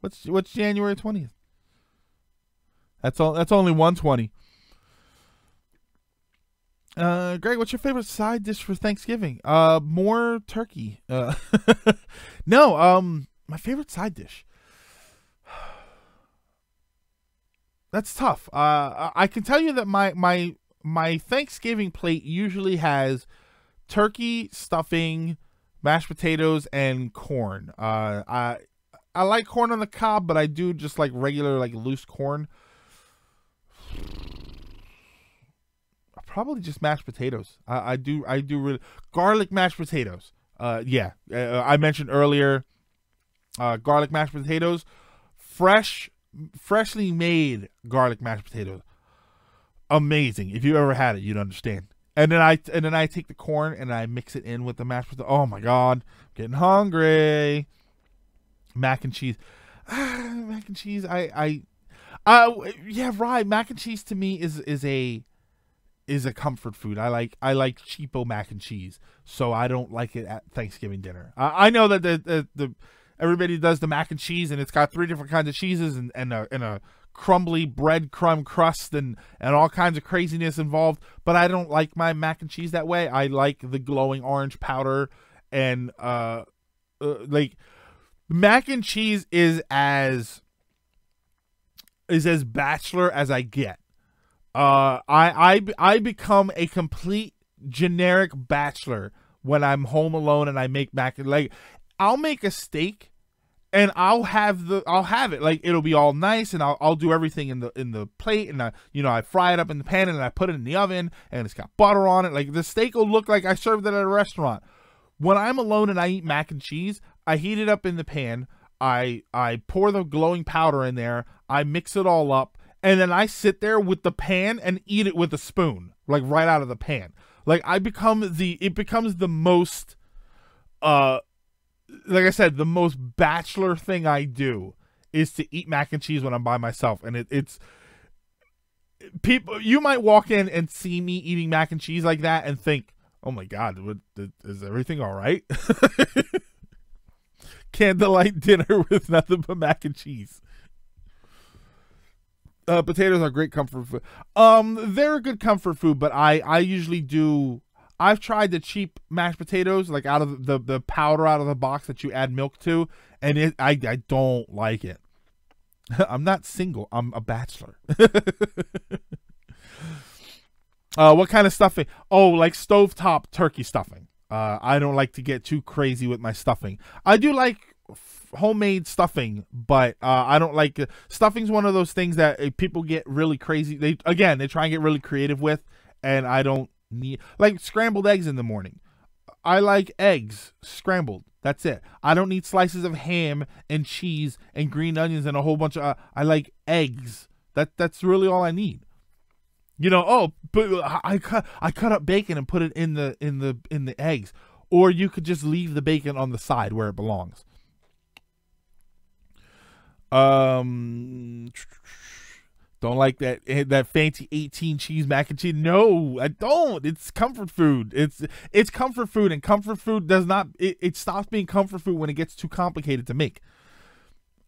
What's January 20th? That's only 120. Greg, what's your favorite side dish for Thanksgiving? More turkey. No, my favorite side dish. That's tough. I can tell you that my Thanksgiving plate usually has turkey, stuffing, mashed potatoes, and corn. I like corn on the cob, but I do just like regular, like loose corn. Probably just mashed potatoes. I do really garlic mashed potatoes. I mentioned earlier, garlic mashed potatoes, freshly made garlic mashed potatoes. Amazing. If you ever had it, you'd understand. And then I take the corn and I mix it in with the mashed potatoes. Oh my God, I'm getting hungry. Mac and cheese. Mac and cheese. Yeah, right. Mac and cheese to me is a comfort food. I like cheapo mac and cheese, so I don't like it at Thanksgiving dinner. I know that the everybody does the mac and cheese, and it's got 3 different kinds of cheeses and a crumbly breadcrumb crust and all kinds of craziness involved. But I don't like my mac and cheese that way. I like the glowing orange powder, and like mac and cheese is as bachelor as I get. I become a complete generic bachelor when I'm home alone and I make mac and like I'll make a steak and I'll have it like it'll be all nice and I'll do everything in the plate and I fry it up in the pan and I put it in the oven and it's got butter on it. Like the steak will look like I served it at a restaurant. When I'm alone and I eat mac and cheese, I heat it up in the pan. I pour the glowing powder in there. I mix it all up. And then I sit there with the pan and eat it with a spoon, like right out of the pan. Like it becomes the most, like I said, the most bachelor thing I do is to eat mac and cheese when I'm by myself. And it's people, you might walk in and see me eating mac and cheese like that and think, oh my God, is everything all right? Candlelight dinner with nothing but mac and cheese. Potatoes are great comfort food. They're a good comfort food, but I usually do. I've tried the cheap mashed potatoes, like out of the powder out of the box that you add milk to, and I don't like it. I'm not single. I'm a bachelor. What kind of stuffing? Oh, like stovetop turkey stuffing. I don't like to get too crazy with my stuffing. I do like homemade stuffing, but I don't like stuffing's one of those things that people get really crazy. They try and get really creative with, and I don't need like scrambled eggs in the morning. I like eggs scrambled. That's it. I don't need slices of ham and cheese and green onions and a whole bunch of. I like eggs. That's really all I need. But I cut up bacon and put it in the eggs, or you could just leave the bacon on the side where it belongs. Don't like that fancy 18 cheese mac and cheese. No, I don't. It's comfort food. It's comfort food, and comfort food does not. It stops being comfort food when it gets too complicated to make.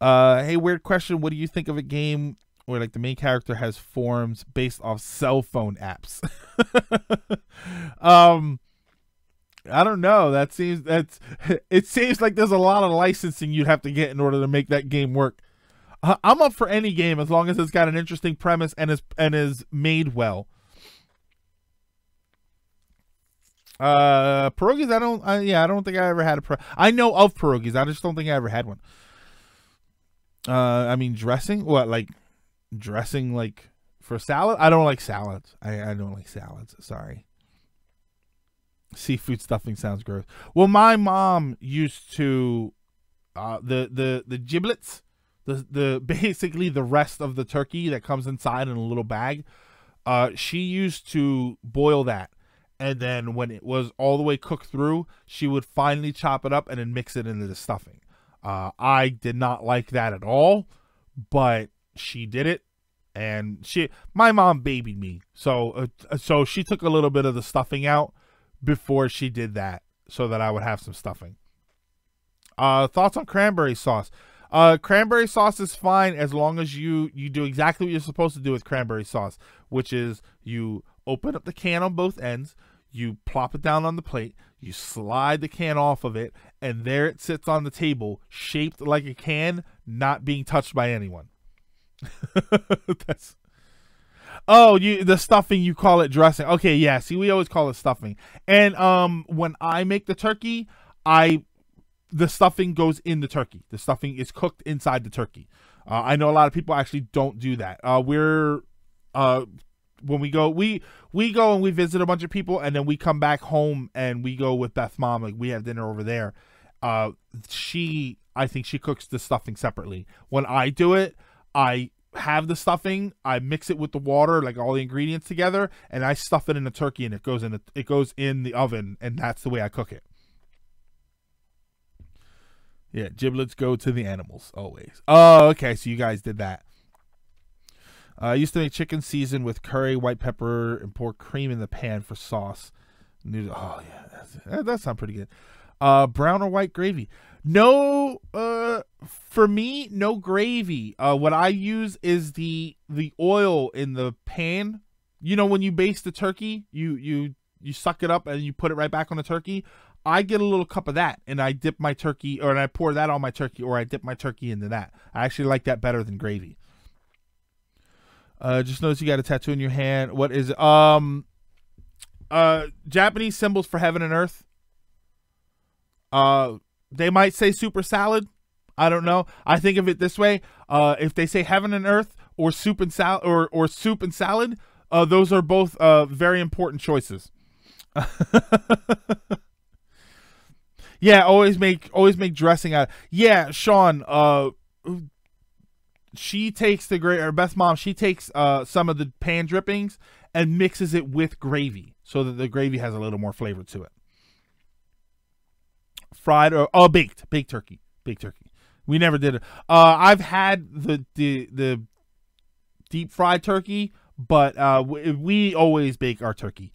Hey, weird question. What do you think of a game where like the main character has forms based off cell phone apps? I don't know. It seems like there's a lot of licensing you'd have to get in order to make that game work. I'm up for any game as long as it's got an interesting premise and is made well. Pierogies, I don't think I ever had I know of pierogies. I just don't think I ever had one. I mean, dressing? What, like dressing like for salad? I don't like salads. I don't like salads. Sorry. Seafood stuffing sounds gross. Well, my mom used to the giblets, the basically the rest of the turkey that comes inside in a little bag. She used to boil that, and then when it was all the way cooked through, she would finally chop it up and then mix it into the stuffing. I did not like that at all, but she did it, and my mom babied me, so she took a little bit of the stuffing out before she did that, so that I would have some stuffing. Thoughts on cranberry sauce? Cranberry sauce is fine as long as you do exactly what you're supposed to do with cranberry sauce, which is you open up the can on both ends, you plop it down on the plate, you slide the can off of it, and there it sits on the table, shaped like a can, not being touched by anyone. The stuffing, you call it dressing. Okay, yeah. See, we always call it stuffing. And when I make the turkey, the stuffing goes in the turkey. The stuffing is cooked inside the turkey. I know a lot of people actually don't do that. When we go and we visit a bunch of people, and then we come back home and we go with Beth's mom. Like, we have dinner over there. I think she cooks the stuffing separately. When I do it, I have the stuffing, I mix it with the water, like all the ingredients together, and I stuff it in the turkey, and it goes in the oven, and that's the way I cook it. Yeah, giblets go to the animals always. Oh, okay, so you guys did that. I used to make chicken seasoned with curry, white pepper, and pour cream in the pan for sauce. Oh yeah, that sounds pretty good. Brown or white gravy? No, for me, no gravy. What I use is the oil in the pan. You know, when you baste the turkey, you suck it up and you put it right back on the turkey. I get a little cup of that, and I dip my turkey, and I pour that on my turkey, or I dip my turkey into that. I actually like that better than gravy. Just notice you got a tattoo in your hand. What is it? Japanese symbols for heaven and earth. They might say super salad. I don't know. I think of it this way. If they say heaven and earth or soup and salad or soup and salad, those are both very important choices. Yeah, always make dressing out. Yeah, Sean, she takes Beth's mom, she takes some of the pan drippings and mixes it with gravy so that the gravy has a little more flavor to it. Fried or baked turkey. We never did it. I've had the deep fried turkey, but we always bake our turkey.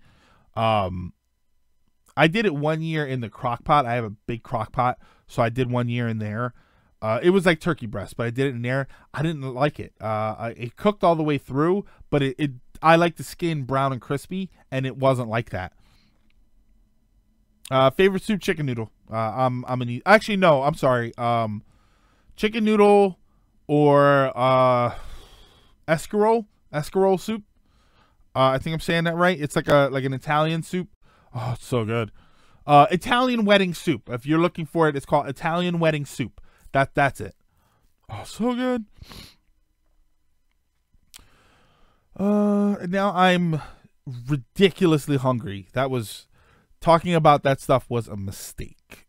I did it one year in the crock pot. I have a big crock pot, so I did 1 year in there. It was like turkey breast, but I did it in there. I didn't like it. It cooked all the way through, but I like the skin brown and crispy, and it wasn't like that. Favorite soup, chicken noodle. Actually, no, I'm sorry. Chicken noodle or escarole soup. I think I'm saying that right. It's like an Italian soup. Oh, it's so good. Italian wedding soup. If you're looking for it, it's called Italian wedding soup. That's it. Oh, so good. Now I'm ridiculously hungry. Talking about that stuff was a mistake.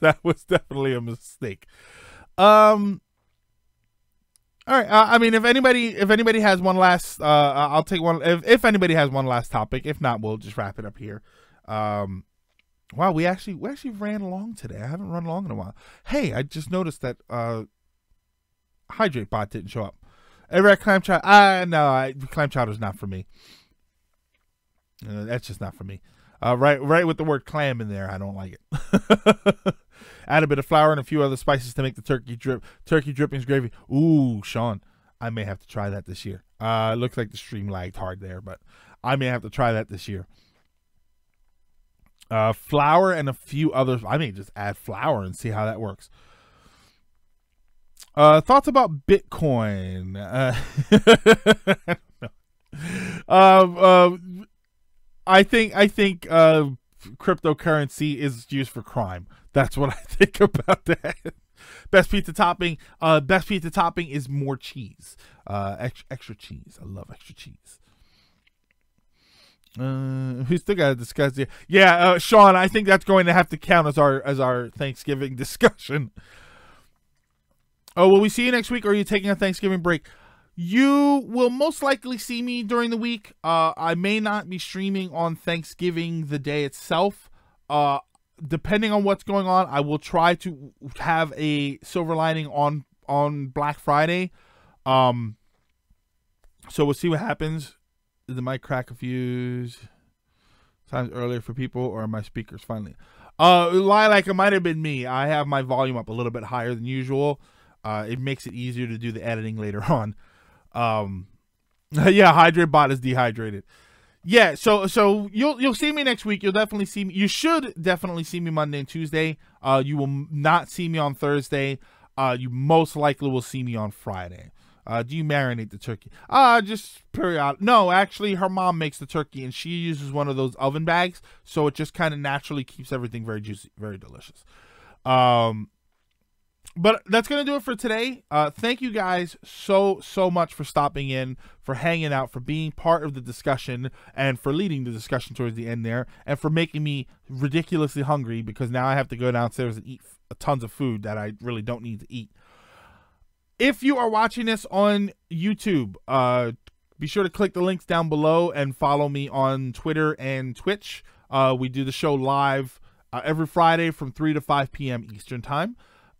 That was definitely a mistake. All right. I mean, if anybody has one last, I'll take one. If anybody has one last topic, if not, we'll just wrap it up here. Wow, we actually ran long today. I haven't run long in a while. Hey, I just noticed that Hydrate Bot didn't show up. Ever at Clam Chowder? No, Clam Chowder is not for me. That's just not for me. Right with the word clam in there, I don't like it. Add a bit of flour and a few other spices to make the turkey drippings gravy. Ooh, Sean, I may have to try that this year. Looks like the stream lagged hard there, but I may have to try that this year. flour and a few others. I may just add flour and see how that works. Thoughts about Bitcoin? I think cryptocurrency is used for crime. That's what I think about that. Best pizza topping. Best pizza topping is more cheese. Extra cheese. I love extra cheese. We still got to discuss it. Yeah, Sean, I think that's going to have to count as our Thanksgiving discussion. Oh, will we see you next week, or are you taking a Thanksgiving break? You will most likely see me during the week. I may not be streaming on Thanksgiving the day itself. Depending on what's going on, I will try to have a silver lining on Black Friday. So we'll see what happens. Did the mic crack a few times earlier for people, or are my speakers finally? Lilac, it might have been me. I have my volume up a little bit higher than usual. It makes it easier to do the editing later on. Yeah, Hydrate Bot is dehydrated. Yeah, so you'll see me next week. You'll definitely see me. You should definitely see me Monday and Tuesday. You will not see me on Thursday. You most likely will see me on Friday. Do you marinate the turkey? Just periodic. No, actually, her mom makes the turkey, and she uses one of those oven bags, so it just kind of naturally keeps everything very juicy, very delicious. But that's going to do it for today. Thank you guys so much for stopping in, for hanging out, for being part of the discussion, and for leading the discussion towards the end there, and for making me ridiculously hungry because now I have to go downstairs and eat tons of food that I really don't need to eat. If you are watching this on YouTube, be sure to click the links down below and follow me on Twitter and Twitch. We do the show live every Friday from 3 to 5 p.m. Eastern Time.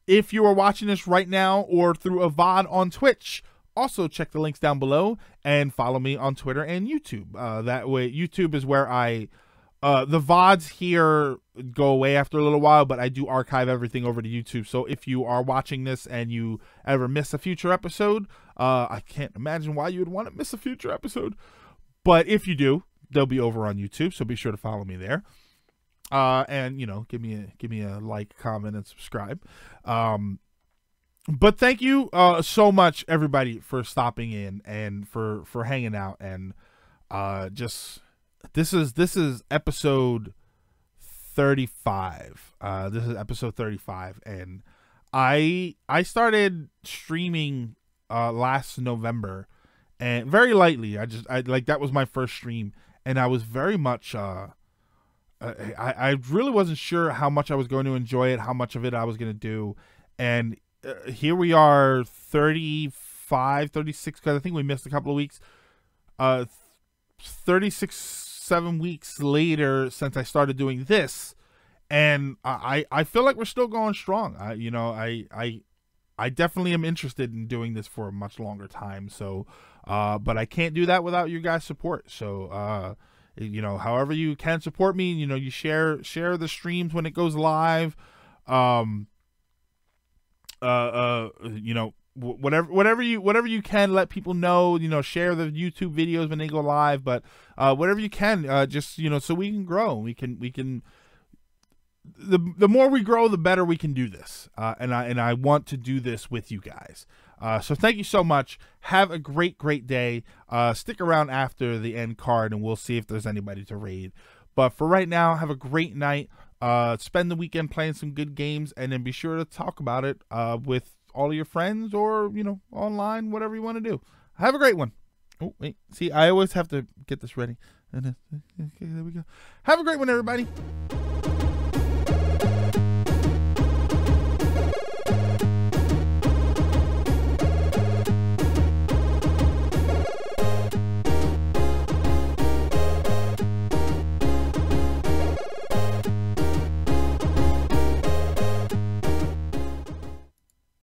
If you are watching this right now or through a VOD on Twitch, also check the links down below and follow me on Twitter and YouTube. That way, YouTube is where the VODs here go away after a little while, but I do archive everything over to YouTube. So if you are watching this and you ever miss a future episode, I can't imagine why you would want to miss a future episode. But if you do, they'll be over on YouTube, so be sure to follow me there. And give me a like, comment, and subscribe. But thank you so much, everybody, for stopping in and for hanging out, and this is episode 35. This is episode 35, and I started streaming last November, and very lightly. I like, that was my first stream, and I was very much I really wasn't sure how much I was going to enjoy it, how much of it I was going to do. And here we are 35, 36, because I think we missed a couple of weeks. 7 weeks later since I started doing this. And I feel like we're still going strong. I definitely am interested in doing this for a much longer time. So, but I can't do that without you guys' support. So, however you can support me, you share the streams when it goes live. Whatever you can, let people know, share the YouTube videos when they go live, but whatever you can, just, so we can grow. We can the more we grow, the better we can do this. And I want to do this with you guys. So thank you so much. Have a great day. Stick around after the end card, and we'll see if there's anybody to raid. But for right now, have a great night. Spend the weekend playing some good games, and then be sure to talk about it with all of your friends, or online, whatever you want to do. Have a great one. Oh, wait. See, I always have to get this ready. Okay, there we go. Have a great one, everybody.